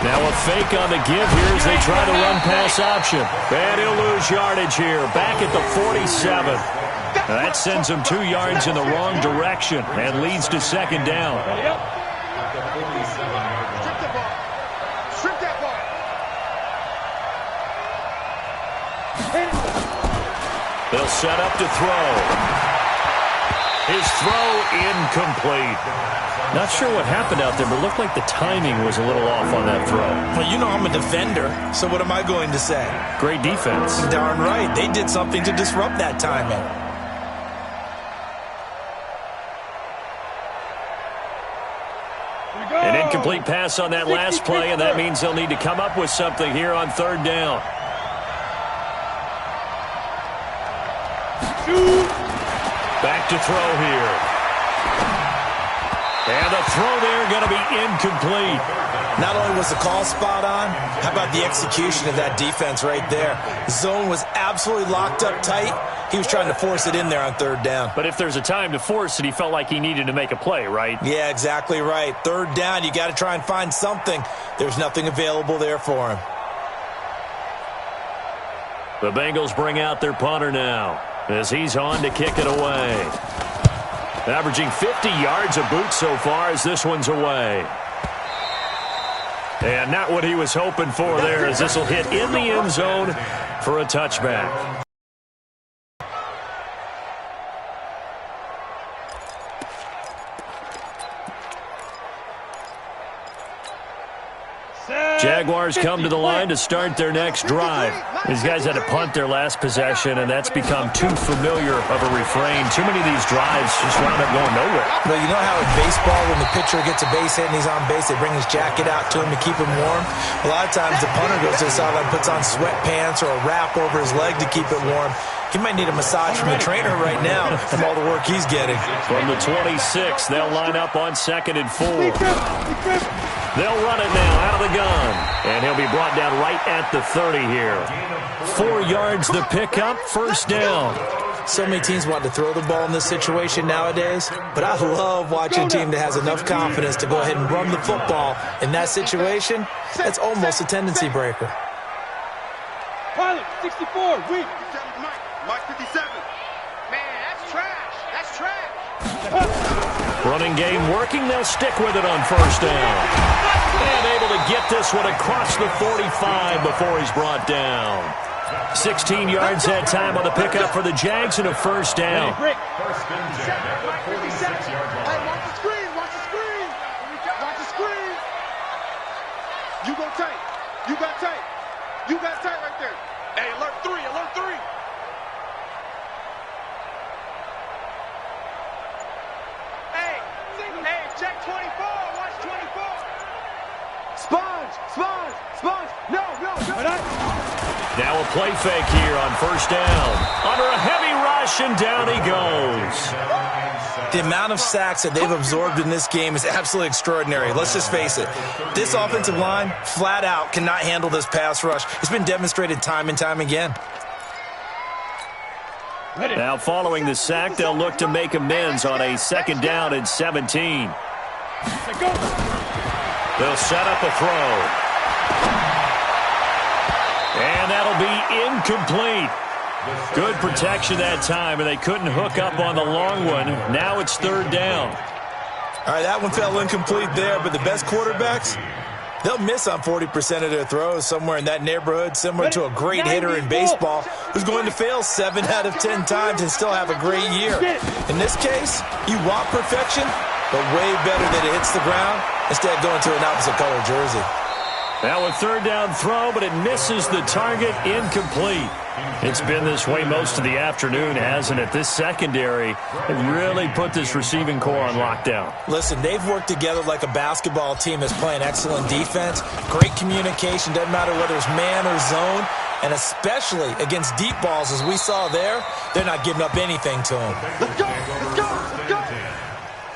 Now a fake on the give here as they try to run pass option. And he'll lose yardage here. Back at the 47. That sends him 2 yards in the wrong direction and leads to 2nd down. They'll set up to throw. His throw incomplete. Not sure what happened out there, but it looked like the timing was a little off on that throw. Well, you know I'm a defender, so what am I going to say? Great defense. Darn right. They did something to disrupt that timing. An incomplete pass on that last play, and that means they'll need to come up with something here on 3rd down. Back to throw here. And the throw there going to be incomplete. Not only was the call spot on, how about the execution of that defense right there? Zone was absolutely locked up tight. He was trying to force it in there on 3rd down. But if there's a time to force it, he felt like he needed to make a play, right? Yeah, exactly right. 3rd down, you got to try and find something. There's nothing available there for him. The Bengals bring out their punter now as he's on to kick it away. Averaging 50 yards a boot so far as this one's away. And not what he was hoping for there, as this will hit in the end zone for a touchback. Jaguars come to the line to start their next drive. These guys had to punt their last possession, and that's become too familiar of a refrain. Too many of these drives just wound up going nowhere. But you know how in baseball, when the pitcher gets a base hit and he's on base, they bring his jacket out to him to keep him warm? A lot of times the punter goes to the sideline, puts on sweatpants or a wrap over his leg to keep it warm. He might need a massage from the trainer right now from all the work he's getting. From the 26, they'll line up on 2nd and 4. They'll run it now out of the gun. And he'll be brought down right at the 30 here. 4 yards the pickup, first down. So many teams want to throw the ball in this situation nowadays, but I love watching a team that has enough confidence to go ahead and run the football. In that situation, that's almost a tendency breaker. Pilot, 64, weak. Mike 57. Man, that's trash. That's trash. Running game working. They'll stick with it on first down. And able to get this one across the 45 before he's brought down. 16 yards that time on the pickup for the Jags and a first down. First and 10 at the 46-yard line. Hey, watch the screen. Watch the screen. Watch the screen. You go tight. You got tight. You got tight right there. Hey, alert 3. Alert 3. Hey, check 24. Watch 24. Sponge. No. Now a play fake here on first down. Under a heavy rush, and down he goes. The amount of sacks that they've absorbed in this game is absolutely extraordinary. Let's just face it. This offensive line, flat out, cannot handle this pass rush. It's been demonstrated time and time again. Now following the sack, they'll look to make amends on a 2nd down and 17. They'll set up a throw. And that'll be incomplete. Good protection that time, and they couldn't hook up on the long one. Now it's 3rd down. All right, that one fell incomplete there, but the best quarterbacks, they'll miss on 40% of their throws, somewhere in that neighborhood, similar to a great hitter in baseball who's going to fail 7 out of 10 times and still have a great year. In this case, you want perfection, but way better that it hits the ground instead of going to an opposite color jersey. Now a 3rd down throw, but it misses the target, incomplete. It's been this way most of the afternoon, hasn't it? This secondary has really put this receiving core on lockdown. Listen, they've worked together like a basketball team that's playing excellent defense. Great communication, doesn't matter whether it's man or zone. And especially against deep balls, as we saw there, they're not giving up anything to them. Let's go.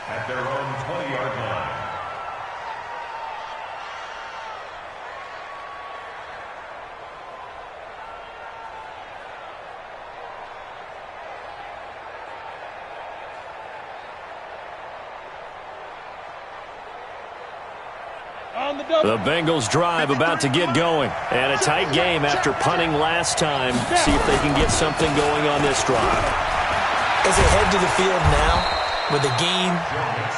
At their own 20-yard line. The Bengals drive about to get going. And a tight game after punting last time. See if they can get something going on this drive. As they head to the field now, with the game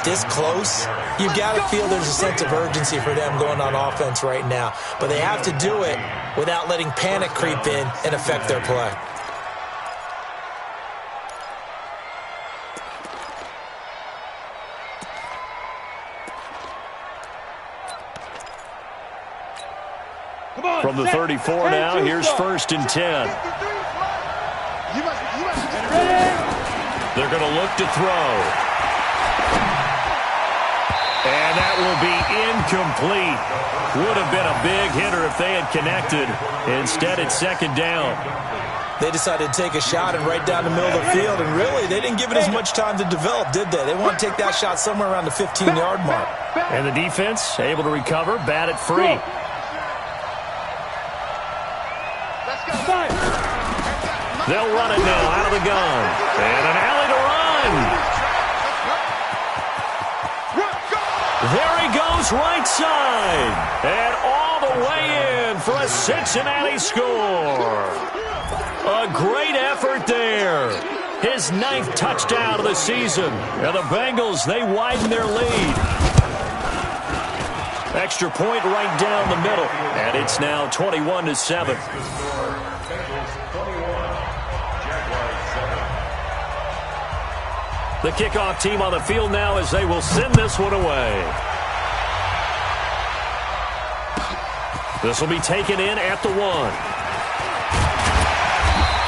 this close, you've got to feel there's a sense of urgency for them going on offense right now. But they have to do it without letting panic creep in and affect their play. From the 34 now, here's 1st and 10. They're going to look to throw. And that will be incomplete. Would have been a big hitter if they had connected. Instead, it's 2nd down. They decided to take a shot and right down the middle of the field, and really, they didn't give it as much time to develop, did they? They want to take that shot somewhere around the 15-yard mark. And the defense able to recover, bat it free. They'll run it now out of the gun. And an alley to run. There he goes right side. And all the way in for a Cincinnati score. A great effort there. His 9th touchdown of the season. And the Bengals, they widen their lead. Extra point right down the middle, and it's now 21-7. The kickoff team on the field now as they will send this one away. This will be taken in at the 1.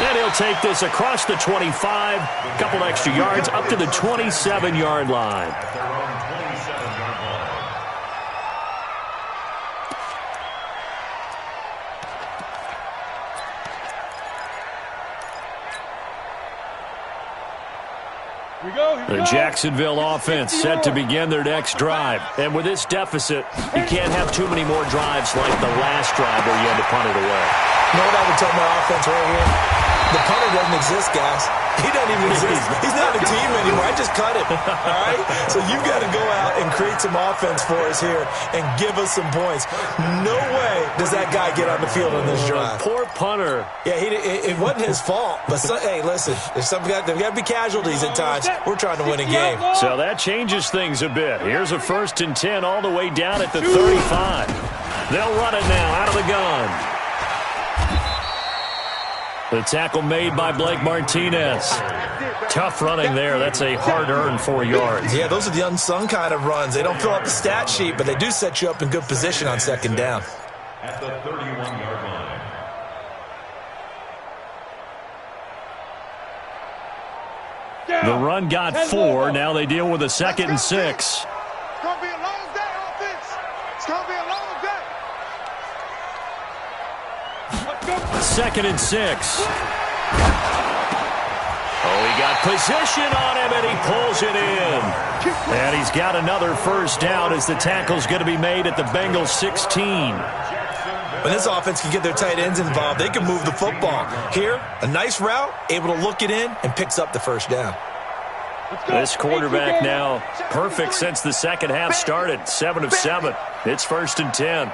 And he'll take this across the 25, a couple extra yards up to the 27-yard line. The Jacksonville offense set to begin their next drive. And with this deficit, you can't have too many more drives like the last drive where you had to punt it away. You know what I would tell my offense right here? The punter doesn't exist, guys. He doesn't even exist. He's not a team anymore. I just cut him. All right? So you've got to go out and create some offense for us here and give us some points. No way does that guy get on the field on this drive. Poor punter. Yeah, it wasn't his fault. But, hey, listen, there's got to be casualties at times. We're trying to win a game. So that changes things a bit. Here's a 1st and 10 all the way down at the 35. They'll run it now out of the gun. The tackle made by Blake Martinez. Tough running there. That's a hard-earned 4 yards. Yeah, those are the unsung kind of runs. They don't fill up the stat sheet, but they do set you up in good position on 2nd down. At the 31-yard line. The run got 4. Now they deal with a 2nd and 6. It's going to be a long day, offense. It's going to be a long day. 2nd and 6. Oh, he got position on him, and he pulls it in. And he's got another 1st down as the tackle's going to be made at the Bengals 16. When this offense can get their tight ends involved, they can move the football. Here, a nice route, able to look it in, and picks up the 1st down. This quarterback now perfect since the second half started. 7 of 7. It's 1st and 10.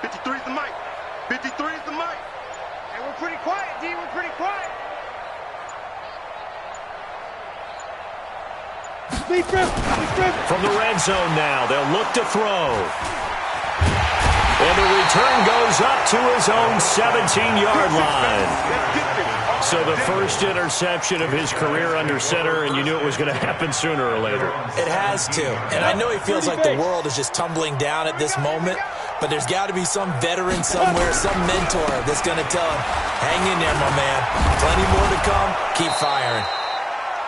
53 is the mic. 53 is the mic. And we're pretty quiet, D. We're pretty quiet. From the red zone now, they'll look to throw. And the return goes up to his own 17-yard line. So the first interception of his career under center, and you knew it was going to happen sooner or later. It has to. And I know he feels like the world is just tumbling down at this moment, but there's got to be some veteran somewhere, some mentor that's going to tell him, hang in there, my man. Plenty more to come. Keep firing.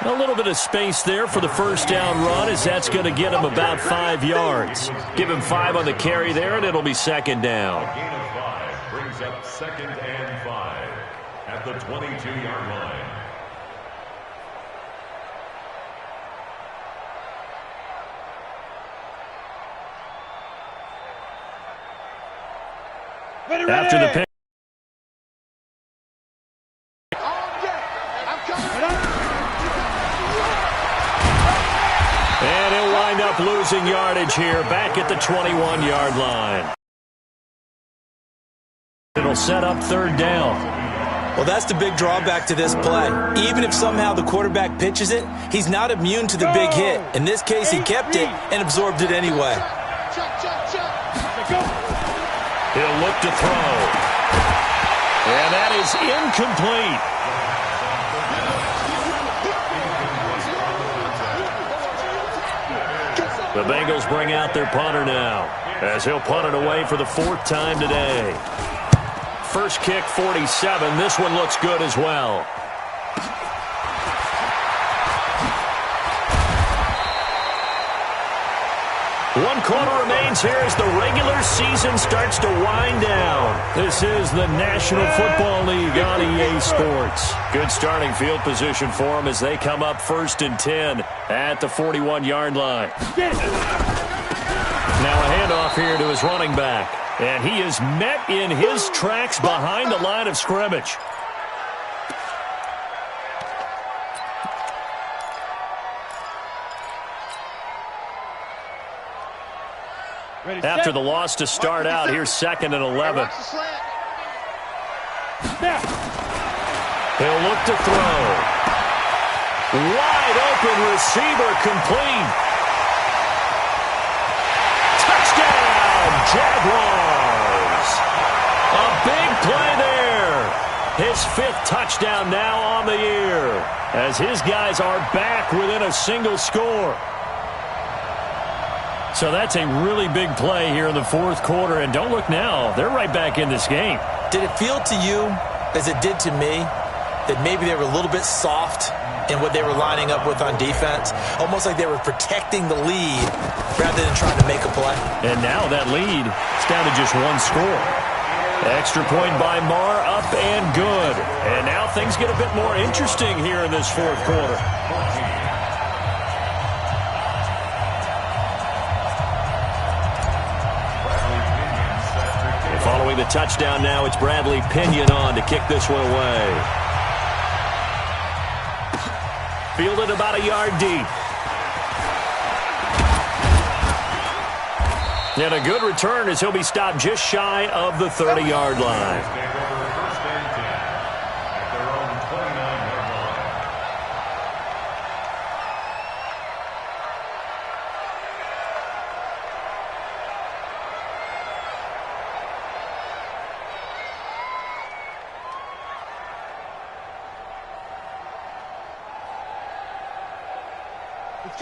A little bit of space there for the 1st down run, as that's going to get him about 5 yards. Give him 5 on the carry there, and it'll be 2nd down. A gain of 5 brings up 2nd and 5 at the 22-yard line. After the pick. And he'll wind up losing yardage here, back at the 21-yard line. It'll set up 3rd down. Well, that's the big drawback to this play. Even if somehow the quarterback pitches it, he's not immune to the big hit. In this case, he kept it and absorbed it anyway. He'll look to throw. And that is incomplete. The Bengals bring out their punter now, as he'll punt it away for the 4th time today. First kick, 47. This one looks good as well. One quarter remains here as the regular season starts to wind down. This is the National Football League on EA Sports. Good starting field position for them as they come up 1st and 10 at the 41-yard line. Now a handoff here to his running back. And he is met in his tracks behind the line of scrimmage. After the loss to start out, here's 2nd and 11. to throw. Wide open receiver complete. Touchdown, Jaguars. A big play there. His 5th touchdown now on the year, as his guys are back within a single score. So that's a really big play here in the 4th quarter, and don't look now, they're right back in this game. Did it feel to you, as it did to me, that maybe they were a little bit soft in what they were lining up with on defense? Almost like they were protecting the lead rather than trying to make a play. And now that lead is down to just 1 score. Extra point by Marr, up and good. And now things get a bit more interesting here in this 4th quarter. Following the touchdown now, it's Bradley Pinion on to kick this one away. Fielded about a yard deep. And a good return as he'll be stopped just shy of the 30-yard line.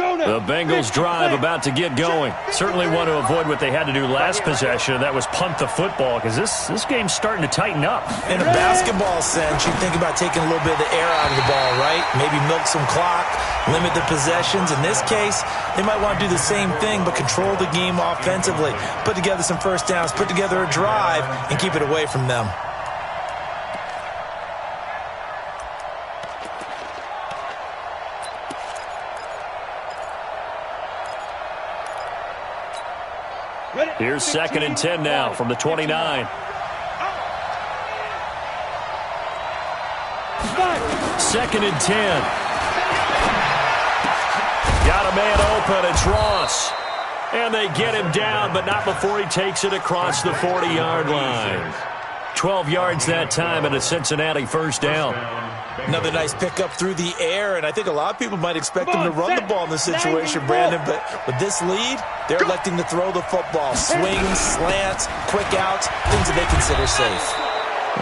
The Bengals drive about to get going. Certainly want to avoid what they had to do last possession. That was punt the football, because this game's starting to tighten up. In a basketball sense, you think about taking a little bit of the air out of the ball, right? Maybe milk some clock, limit the possessions. In this case, they might want to do the same thing, but control the game offensively. Put together some first downs, put together a drive, and keep it away from them. Here's 2nd and 10 now from the 29. Second and 10. Got a man open. It's Ross. And they get him down, but not before he takes it across the 40-yard line. 12 yards that time and a Cincinnati first down. Another nice pickup through the air, and I think a lot of people might expect them to run the ball in this situation, Brandon, but with this lead, they're electing to throw the football. Swings, slants, quick outs, things that they consider safe.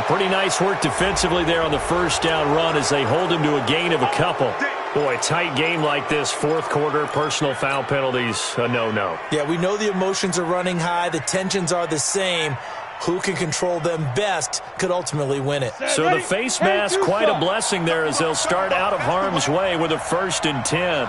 Pretty nice work defensively there on the first down run as they hold him to a gain of a couple. Boy, tight game like this, 4th quarter, personal foul penalties, a no-no. Yeah, we know the emotions are running high, the tensions are the same. Who can control them best could ultimately win it. So the face mask, quite a blessing there as they'll start out of harm's way with a 1st and 10.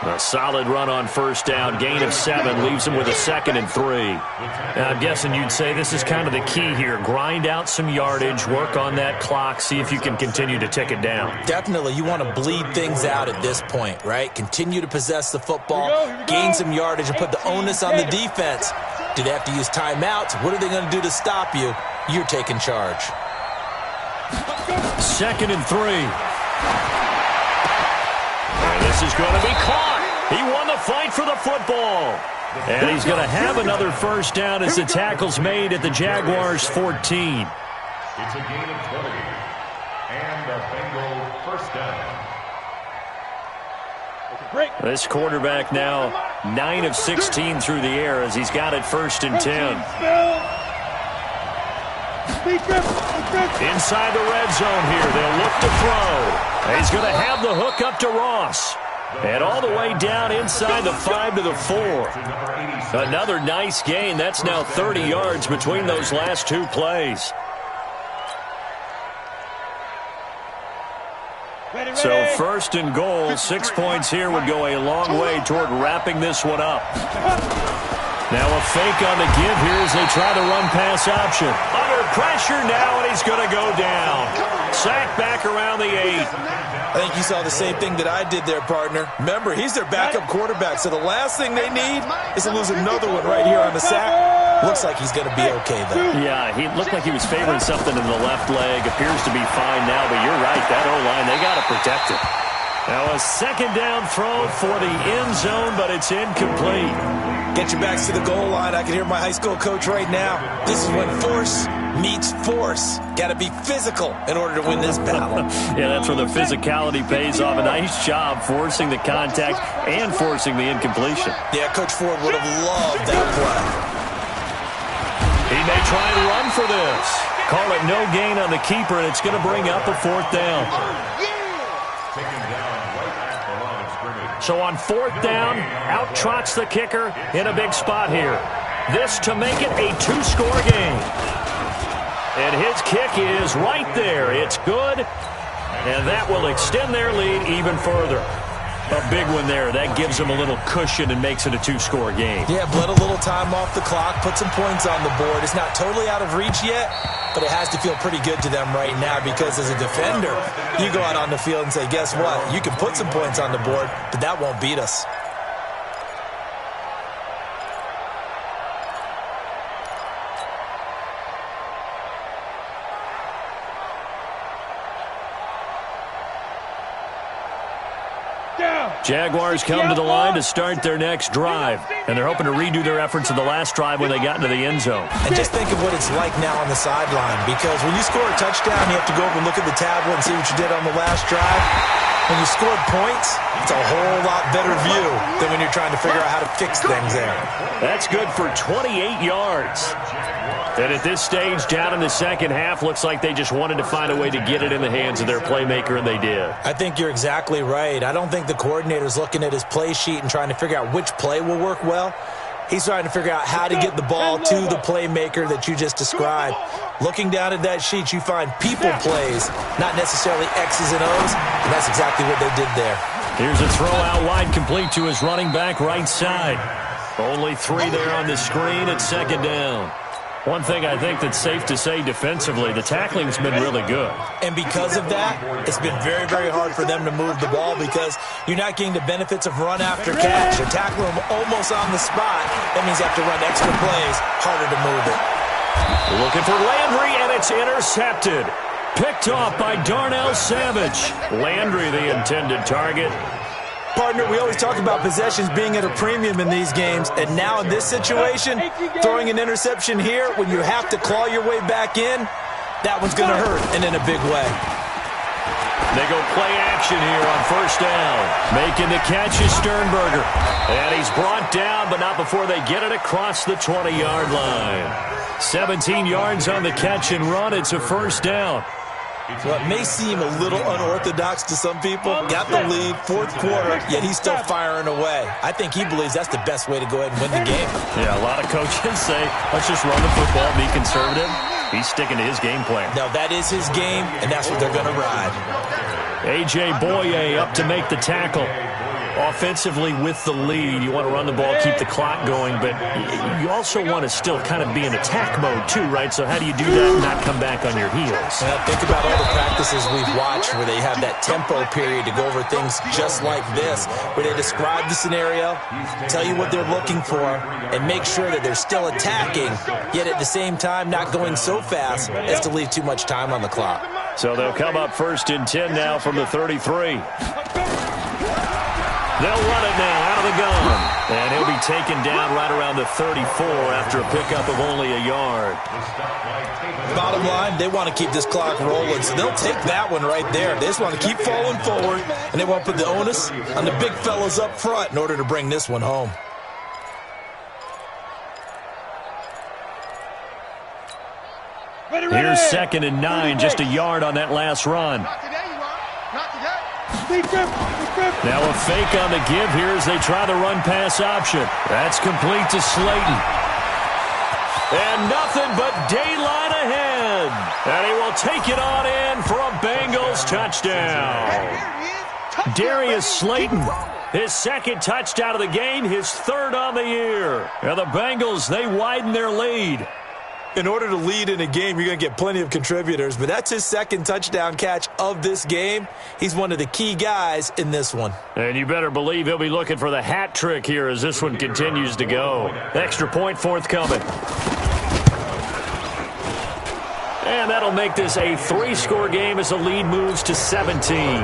A solid run on first down, gain of 7, leaves him with a 2nd and 3. Now, I'm guessing you'd say this is kind of the key here. Grind out some yardage, work on that clock, see if you can continue to tick it down. Definitely, you want to bleed things out at this point, right? Continue to possess the football, gain some yardage, and put the onus on the defense. Do they have to use timeouts? What are they going to do to stop you? You're taking charge. 2nd and 3. And this is going to be caught. He won the fight for the football. And he's going to have another first down as the tackle's made at the Jaguars' 14. It's a gain of 20. And a Bengal first down. This quarterback now 9 of 16 through the air as he's got it 1st and 10. Inside the red zone here. They'll look to throw. He's going to have the hook up to Ross. And all the way down inside the 5 to the 4. Another nice gain. That's now 30 yards between those last 2 plays. So 1st and goal, 6 points here would go a long way toward wrapping this one up. Now a fake on the give here as they try the run-pass option. Under pressure now, and he's going to go down. Sacked back around the 8. I think you saw the same thing that I did there, partner. Remember, he's their backup quarterback, so the last thing they need is to lose another one right here on the sack. Looks like he's going to be okay, though. Yeah, he looked like he was favoring something in the left leg. Appears to be fine now, but you're right. That O-line, they got to protect it. Now a second down throw for the end zone, but it's incomplete. Get your backs to the goal line. I can hear my high school coach right now. This is when force meets force. Got to be physical in order to win this battle. Yeah, that's where the physicality pays off. A nice job forcing the contact and forcing the incompletion. Yeah, Coach Ford would have loved that play. He may try and run for this. Call it no gain on the keeper, and it's going to bring up a fourth down. So on fourth down, out trots the kicker in a big spot here. This to make it a two-score game. And his kick is right there. It's good, and that will extend their lead even further. A big one there. That gives them a little cushion and makes it a two-score game. Yeah, bled a little time off the clock, put some points on the board. It's not totally out of reach yet, but it has to feel pretty good to them right now because as a defender, you go out on the field and say, guess what? You can put some points on the board, but that won't beat us. Jaguars come to the line to start their next drive, and they're hoping to redo their efforts in the last drive when they got into the end zone. And just think of what it's like now on the sideline, because when you score a touchdown, you have to go over and look at the tablet and see what you did on the last drive. When you scored points, it's a whole lot better view than when you're trying to figure out how to fix things there. That's good for 28 yards. And at this stage, down in the second half, looks like they just wanted to find a way to get it in the hands of their playmaker, and they did. I think you're exactly right. I don't think the coordinator's looking at his play sheet and trying to figure out which play will work well. He's trying to figure out how to get the ball to the playmaker that you just described. Looking down at that sheet, you find people plays, not necessarily X's and O's, and that's exactly what they did there. Here's a throw out wide, complete to his running back right side. Only 3 there on the screen at second down. One thing I think that's safe to say defensively, the tackling's been really good. And because of that, it's been very, very hard for them to move the ball because you're not getting the benefits of run after catch. You're tackling them almost on the spot. That means you have to run extra plays, harder to move it. Looking for Landry, and it's intercepted. Picked off by Darnell Savage. Landry, the intended target. Partner, we always talk about possessions being at a premium in these games, and now in this situation, throwing an interception here when you have to claw your way back in, that one's going to hurt, and in a big way. They go play action here on first down. Making the catch is Sternberger. And he's brought down, but not before they get it across the 20-yard line. 17 yards on the catch and run. It's a first down. Well, it may seem a little unorthodox to some people. Got the lead, fourth quarter, yet he's still firing away. I think he believes that's the best way to go ahead and win the game. Yeah, a lot of coaches say, let's just run the football, be conservative. He's sticking to his game plan. No, that is his game, and that's what they're going to ride. A.J. Boye up to make the tackle. Offensively with the lead, you want to run the ball, keep the clock going, but you also want to still kind of be in attack mode too, right? So how do you do that and not come back on your heels? Think about all the practices we've watched where they have that tempo period to go over things just like this, where they describe the scenario, tell you what they're looking for, and make sure that they're still attacking, yet at the same time not going so fast as to leave too much time on the clock. So they'll come up first and 10 now from the 33. They'll run it now out of the gun. And he'll be taken down right around the 34 after a pickup of only a yard. Bottom line, they want to keep this clock rolling, so they'll take that one right there. They just want to keep falling forward, and they want to put the onus on the big fellas up front in order to bring this one home. Here's second and 9, just a yard on that last run. Now a fake on the give here as they try the run-pass option. That's complete to Slayton. And nothing but daylight ahead. And he will take it on in for a Bengals touchdown. Darius Slayton, his second touchdown of the game, his third on the year. And the Bengals, they widen their lead. In order to lead in a game, you're going to get plenty of contributors, but that's his second touchdown catch of this game. He's one of the key guys in this one. And you better believe he'll be looking for the hat trick here as this one continues to go. Extra point forthcoming. And that'll make this a 3-score game as the lead moves to 17.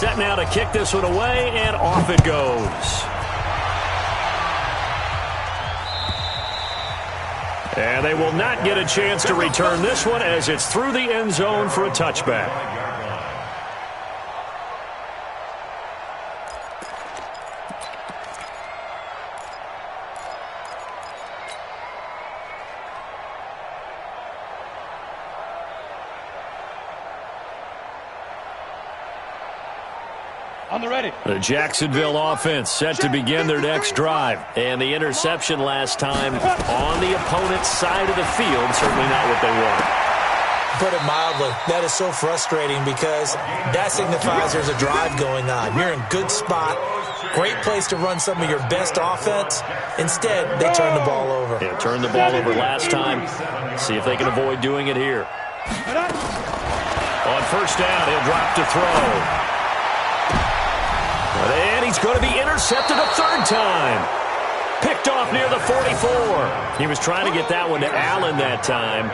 Set now to kick this one away, and off it goes. And they will not get a chance to return this one as it's through the end zone for a touchback. On the ready. The Jacksonville offense set to begin their next drive. And the interception last time on the opponent's side of the field, certainly not what they wanted. Put it mildly, that is so frustrating because that signifies there's a drive going on. You're in good spot, great place to run some of your best offense. Instead, they turn the ball over. Yeah, turned the ball over last time. See if they can avoid doing it here. On first down, he'll drop to throw. And he's going to be intercepted a third time. Picked off near the 44. He was trying to get that one to Allen that time.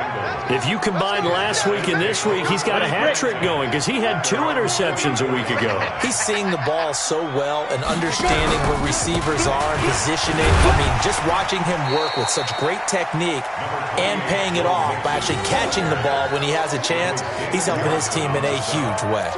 If you combine last week and this week, he's got a hat trick going because he had 2 interceptions a week ago. He's seeing the ball so well and understanding where receivers are and positioning. I mean, just watching him work with such great technique and paying it off by actually catching the ball when he has a chance, he's helping his team in a huge way.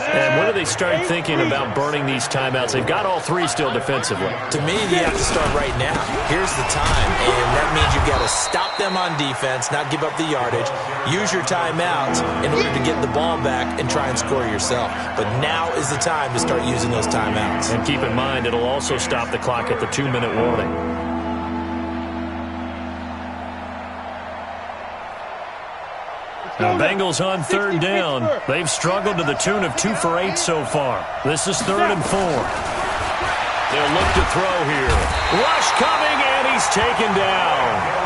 And when do they start thinking about burning these timeouts? They've got all 3 still defensively. To me, you have to start right now. Here's the time, and that means you've got to stop them on defense, not give up the yardage, use your timeouts in order to get the ball back and try and score yourself. But now is the time to start using those timeouts. And keep in mind, it'll also stop the clock at the 2-minute warning. The Bengals on third down. They've struggled to the tune of 2 for 8 so far. This is 3rd and 4. They'll look to throw here. Rush coming, and he's taken down.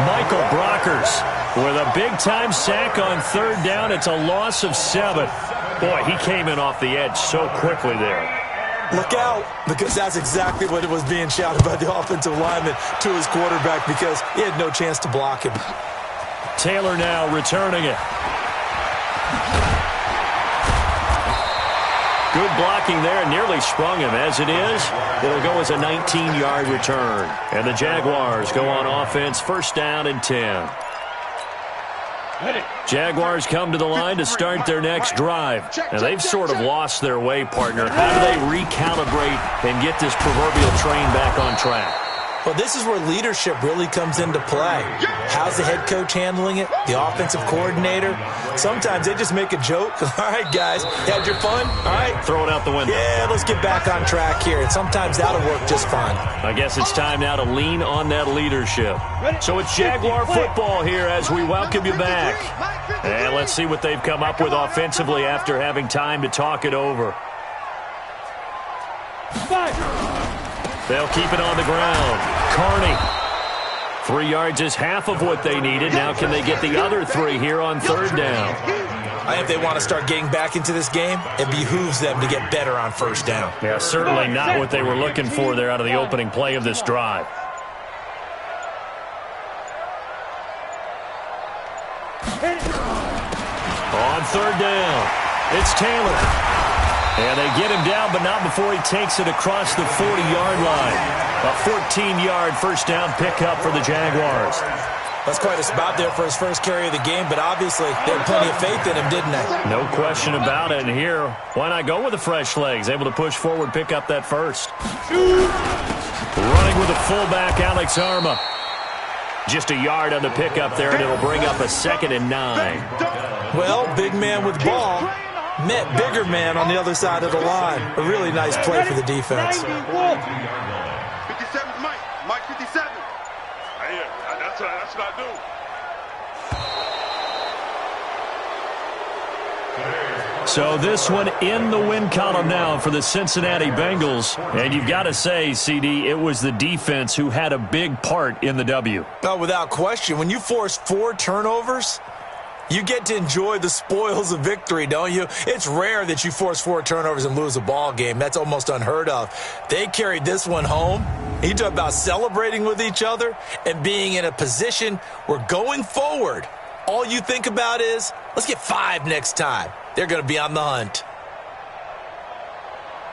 Michael Brockers with a big-time sack on 3rd down. It's a loss of 7. Boy, he came in off the edge so quickly there. Look out, because that's exactly what it was being shouted by the offensive lineman to his quarterback because he had no chance to block him. Taylor now returning it. Good blocking there, nearly sprung him. As it is, it'll go as a 19-yard return. And the Jaguars go on offense, 1st down and 10. Jaguars come to the line to start their next drive. And they've sort of lost their way, partner. How do they recalibrate and get this proverbial train back on track? Well, this is where leadership really comes into play. How's the head coach handling it? The offensive coordinator? Sometimes they just make a joke. All right, guys, had your fun? All right. Throw it out the window. Yeah, let's get back on track here. And sometimes that'll work just fine. I guess it's time now to lean on that leadership. So it's Jaguar football here as we welcome you back. And let's see what they've come up with offensively after having time to talk it over. They'll keep it on the ground. Carney. 3 yards is half of what they needed. Now can they get the other 3 here on 3rd down? I think if they want to start getting back into this game, it behooves them to get better on 1st down. Yeah, certainly not what they were looking for there out of the opening play of this drive. On 3rd down, it's Taylor. And they get him down, but not before he takes it across the 40-yard line. A 14-yard 1st down pickup for the Jaguars. That's quite a spot there for his first carry of the game, but obviously they had plenty of faith in him, didn't they? No question about it. And here, why not go with the fresh legs? Able to push forward, pick up that first. Running with the fullback, Alex Arma. Just a yard on the pickup there, and it'll bring up a 2nd and 9. Well, big man with ball met bigger man on the other side of the line. A really nice play for the defense. 57 Mike. Mike 57. Yeah, that's what I do. So this one in the win column now for the Cincinnati Bengals. And you've got to say, CD, it was the defense who had a big part in the W. Oh, without question. When you force 4 turnovers, you get to enjoy the spoils of victory, don't you? It's rare that you force 4 turnovers and lose a ball game. That's almost unheard of. They carried this one home. You talk about celebrating with each other and being in a position where going forward, all you think about is, let's get 5 next time. They're going to be on the hunt.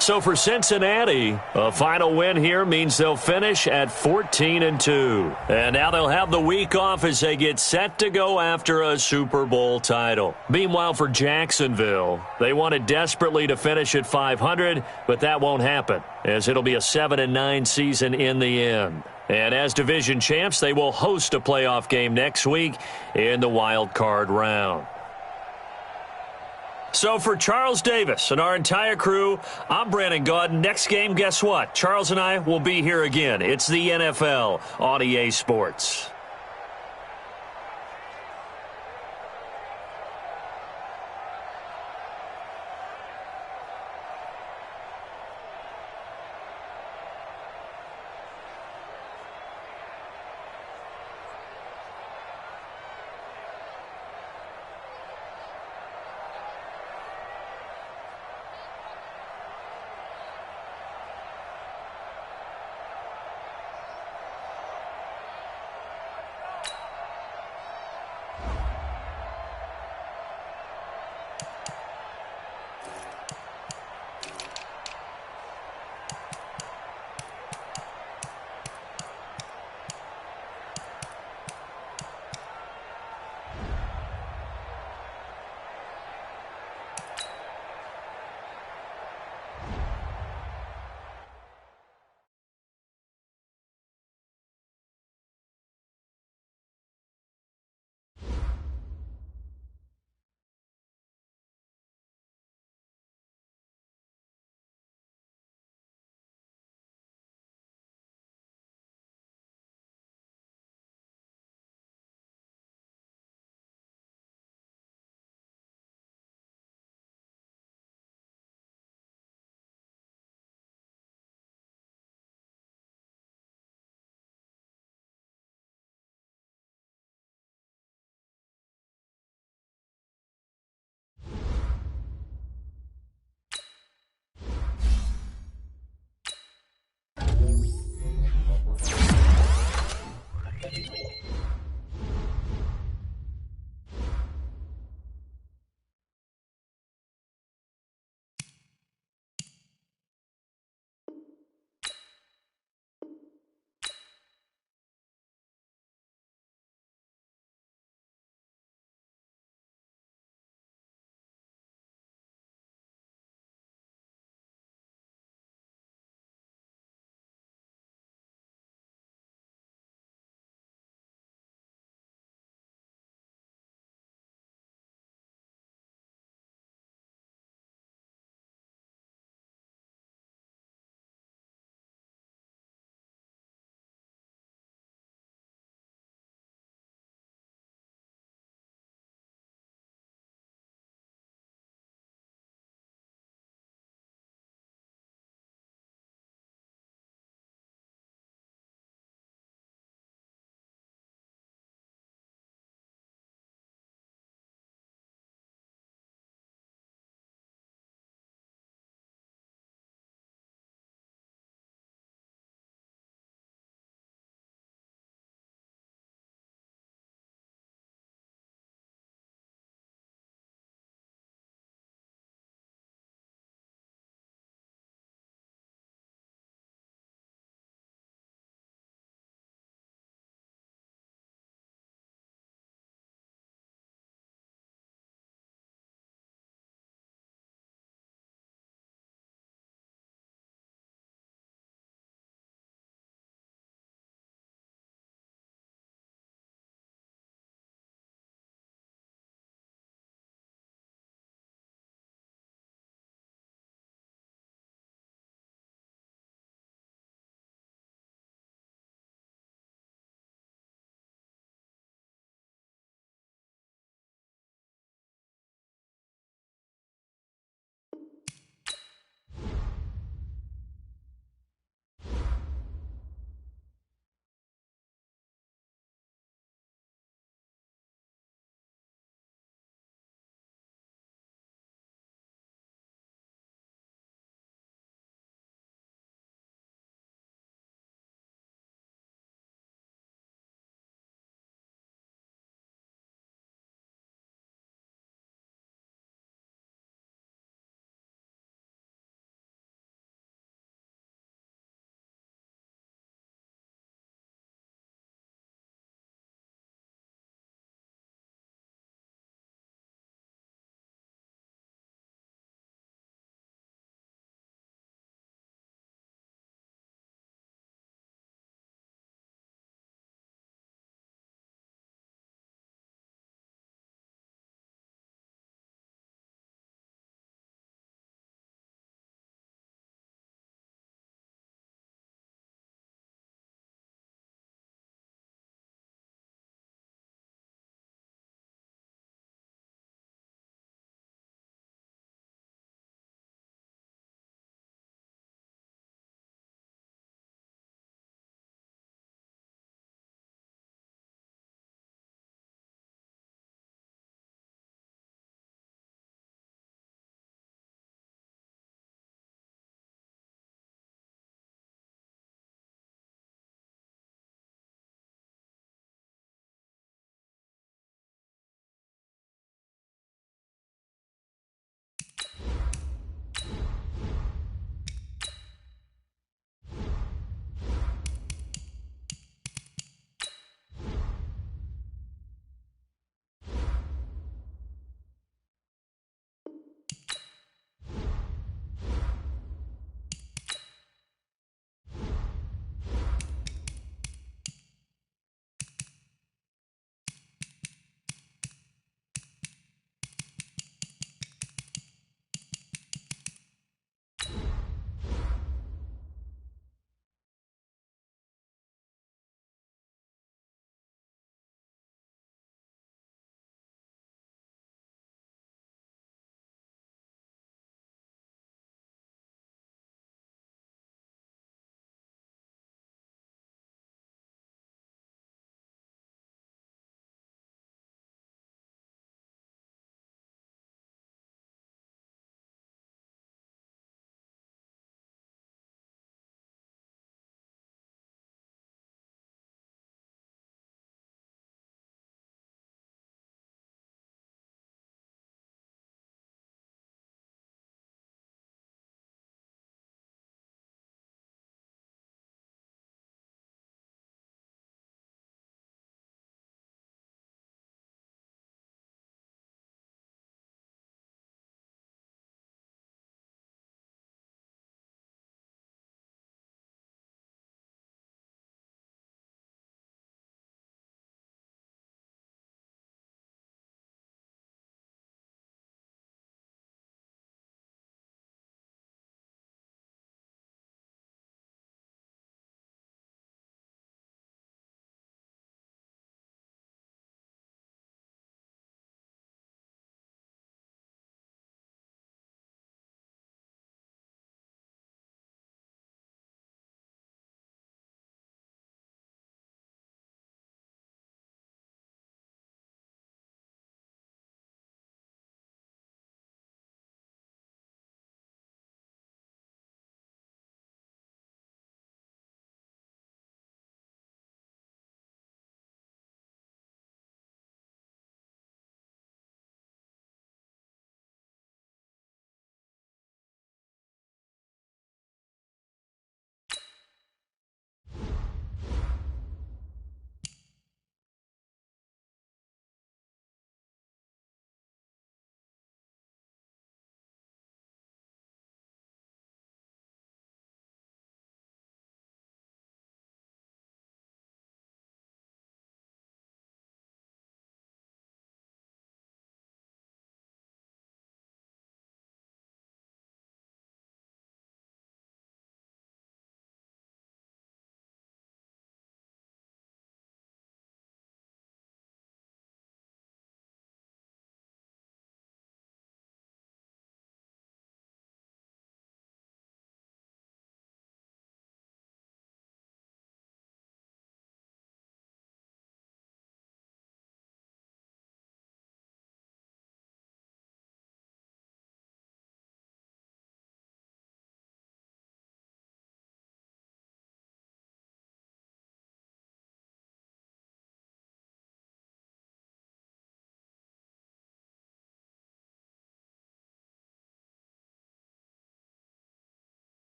So for Cincinnati, a final win here means they'll finish at 14-2. And now they'll have the week off as they get set to go after a Super Bowl title. Meanwhile, for Jacksonville, they wanted desperately to finish at 500, but that won't happen, as it'll be a 7-9 season in the end. And as division champs, they will host a playoff game next week in the wild card round. So for Charles Davis and our entire crew, I'm Brandon Gaudin. Next game, guess what? Charles and I will be here again. It's the NFL on EA Sports.